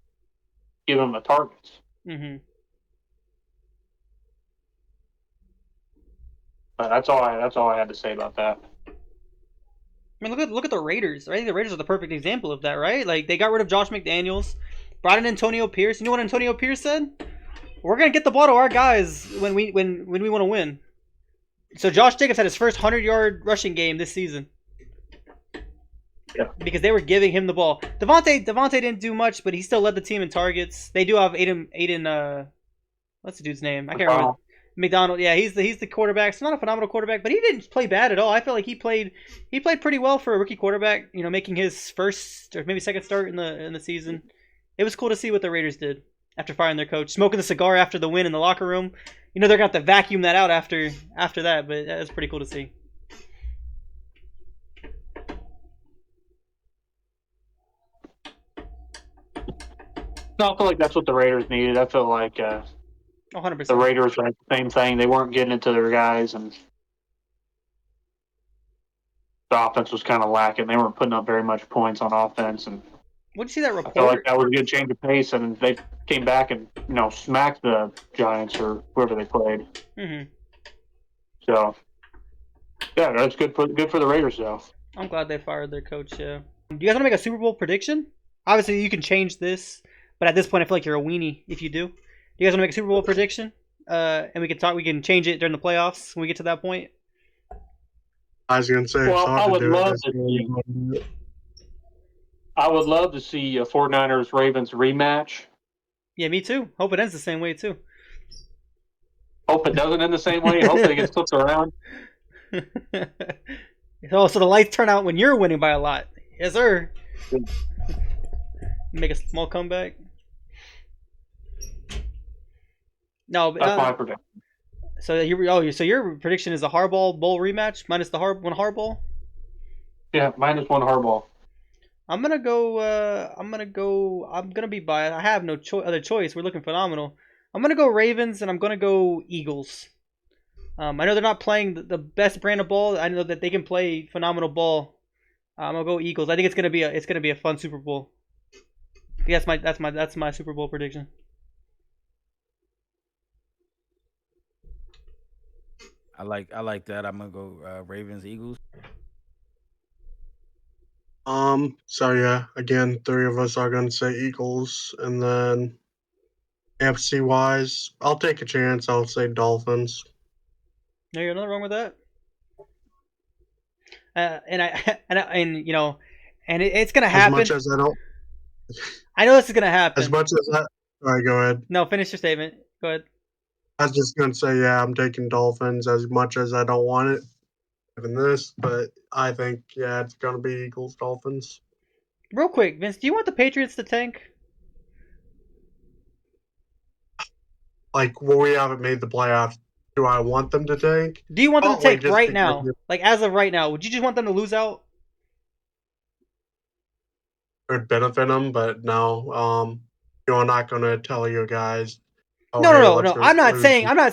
them the targets. But that's all I had to say about that. I mean, look at the Raiders. I think the Raiders are the perfect example of that, right? Like they got rid of Josh McDaniels, brought in Antonio Pierce. You know what Antonio Pierce said? We're gonna get the ball to our guys when we want to win. So Josh Jacobs had his first 100-yard rushing game this season. Yeah. Because they were giving him the ball. Devontae didn't do much, but he still led the team in targets. They do have Aiden what's the dude's name? I can't remember. McDonald, yeah, he's the quarterback. It's not a phenomenal quarterback, but he didn't play bad at all. I felt like he played pretty well for a rookie quarterback. You know, making his first or maybe second start in the season. It was cool to see what the Raiders did after firing their coach, smoking the cigar after the win in the locker room. You know they're gonna have to vacuum that out after that, but that was pretty cool to see. No, I feel like that's what the Raiders needed. I feel like 100%. the Raiders were the same thing. They weren't getting into their guys, and the offense was kind of lacking. They weren't putting up very much points on offense, and What did you see that I felt like report? that was a good change of pace. And they came back and smacked the Giants or whoever they played. Mm-hmm. So yeah, that's good for the Raiders though. I'm glad they fired their coach. Yeah. Do you guys want to make a Super Bowl prediction? Obviously, you can change this, but at this point, I feel like you're a weenie if you do. Do you guys want to make a Super Bowl prediction? And we can talk. We can change it during the playoffs when we get to that point. I was gonna say, Well, it's hard I to would do it love this to early see- on. I would love to see a 49ers Ravens rematch. Yeah, me too. Hope it ends the same way too. Hope it doesn't end the same way. Hope it gets flipped around. Oh, so the lights turn out when you're winning by a lot. Yes, sir. Make a small comeback. No, but, That's my prediction. so your prediction is a Harbaugh Bowl rematch minus the one Harbaugh. Yeah, -1 Harbaugh. I'm gonna go. I'm gonna be biased. I have no other choice. We're looking phenomenal. I'm gonna go Ravens, and I'm gonna go Eagles. I know they're not playing the best brand of ball. I know that they can play phenomenal ball. I'm gonna go Eagles. I think it's gonna be a fun Super Bowl. I think that's my Super Bowl prediction. I like that. I'm gonna go Ravens Eagles. So yeah, again, three of us are gonna say Eagles, and then AFC wise, I'll take a chance. I'll say Dolphins. No, you're nothing wrong with that. It's gonna As happen. much as I don't, I know this is gonna happen. as much as I, all right, go ahead. No, finish your statement. Go ahead. I was just gonna say, yeah, I'm taking Dolphins. As much as I don't want it, given this, but I think yeah, it's gonna be Eagles Dolphins. Real quick, Vince, do you want the Patriots to tank? Like, well, we haven't made the playoffs. Do I want them to tank? Do you want them to Probably tank just right because now? it- Like as of right now, would you just want them to lose out? It would benefit them, but no. I'm not gonna tell you guys. Oh, No, hey, no, no, let's no. go I'm not lose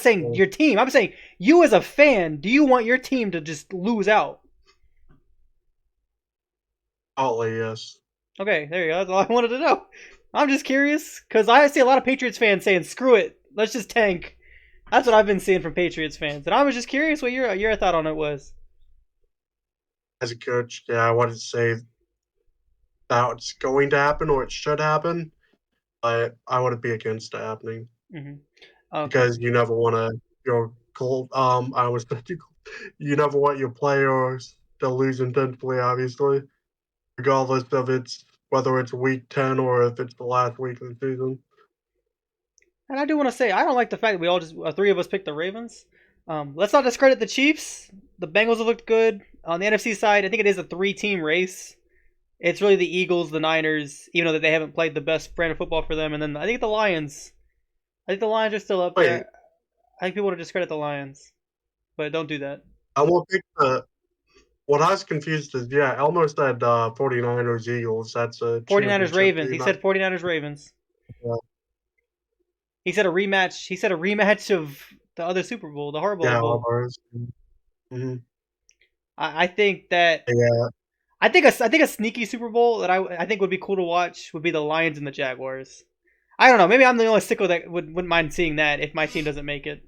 saying this. your team. I'm saying you as a fan. Do you want your team to just lose out? Probably yes. Okay, there you go. That's all I wanted to know. I'm just curious because I see a lot of Patriots fans saying, "Screw it, let's just tank." That's what I've been seeing from Patriots fans, and I was just curious what your thought on it was. As a coach, yeah, I wouldn't say that it's going to happen or it should happen, but I wouldn't be against it happening Mm-hmm. Okay. because you never want to your cold. I was you never want your players to lose intentionally, obviously, regardless of whether it's week 10 or if it's the last week of the season. And I do want to say I don't like the fact that we all just three of us picked the Ravens. Let's not discredit the Chiefs. The Bengals have looked good on the NFC side. I think it is a 3-team race. It's really the Eagles, the Niners, even though that they haven't played the best brand of football for them, and then I think the Lions. I think the Lions are still up there. I think people want to discredit the Lions, but don't do that. I won't pick the. What I was confused is, yeah, Elmo said 49ers Eagles. That's a 49ers Ravens. team. He said 49ers Ravens. Yeah. He said a rematch. He said a rematch of the other Super Bowl, the Harbaugh Bowl. Mm-hmm. I think that. Yeah. I think a sneaky Super Bowl that I think would be cool to watch would be the Lions and the Jaguars. I don't know. Maybe I'm the only sicko that wouldn't mind seeing that if my team doesn't make it.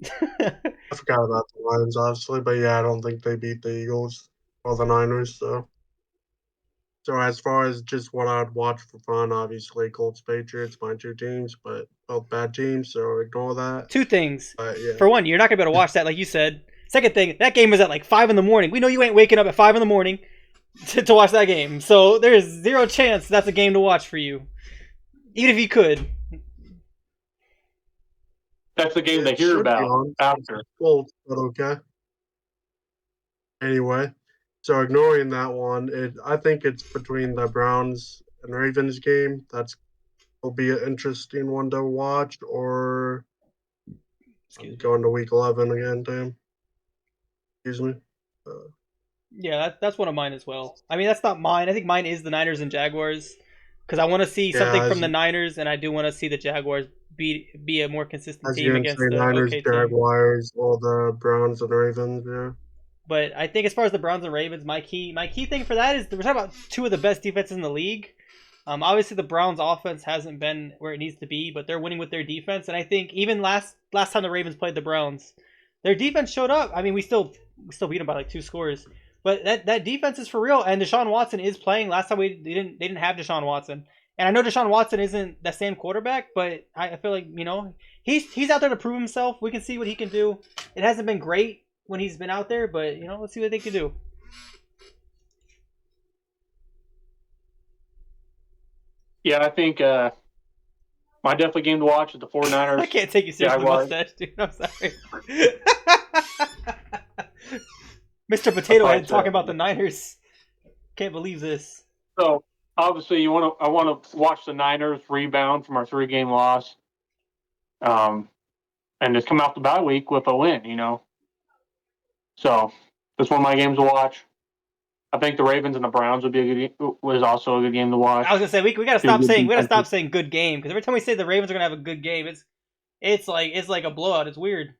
I forgot about the Lions, obviously, but yeah, I don't think they beat the Eagles or the Niners. So as far as just what I'd watch for fun, obviously Colts, Patriots, my two teams, but both bad teams, so ignore that. Two things. Yeah. For one, you're not gonna be able to watch that, like you said. Second thing, that game is at like 5 a.m. We know you ain't waking up at 5 a.m. to watch that game, so there's zero chance that's a game to watch for you, even if you could. That's the game It they hear should be about on. after. Colts, but okay. Anyway, so ignoring that one, I think it's between the Browns and Ravens game. That's will be an interesting one to watch. Or Excuse me. going to Week 11 again, Tim. Excuse me. Yeah, that's one of mine as well. I mean, that's not mine. I think mine is the Niners and Jaguars because I want to see something from the Niners, and I do want to see the Jaguars be a more consistent team against the Niners, OK team. Jaguars, or the Browns and Ravens. Yeah. But I think as far as the Browns and Ravens, my key thing for that is we're talking about two of the best defenses in the league. Obviously the Browns' offense hasn't been where it needs to be, but they're winning with their defense. And I think even last time the Ravens played the Browns, their defense showed up. I mean, we still beat them by like 2 scores, but that defense is for real. And Deshaun Watson is playing. Last time they didn't have Deshaun Watson, and I know Deshaun Watson isn't the same quarterback, but I feel like he's out there to prove himself. We can see what he can do. It hasn't been great when he's been out there, but let's see what they can do. Yeah, I think my definitely game to watch is the 49ers. I can't take you seriously, mustache, dude. I'm sorry. Mr. Potato Head talking about the Niners. Can't believe this. So obviously, I want to watch the Niners rebound from our 3-game loss, and just come out the bye week with a win. So that's one of my games to watch. I think the Ravens and the Browns was also a good game to watch. I was gonna say we gotta stop saying good game, because every time we say the Ravens are gonna have a good game, it's like a blowout. It's weird.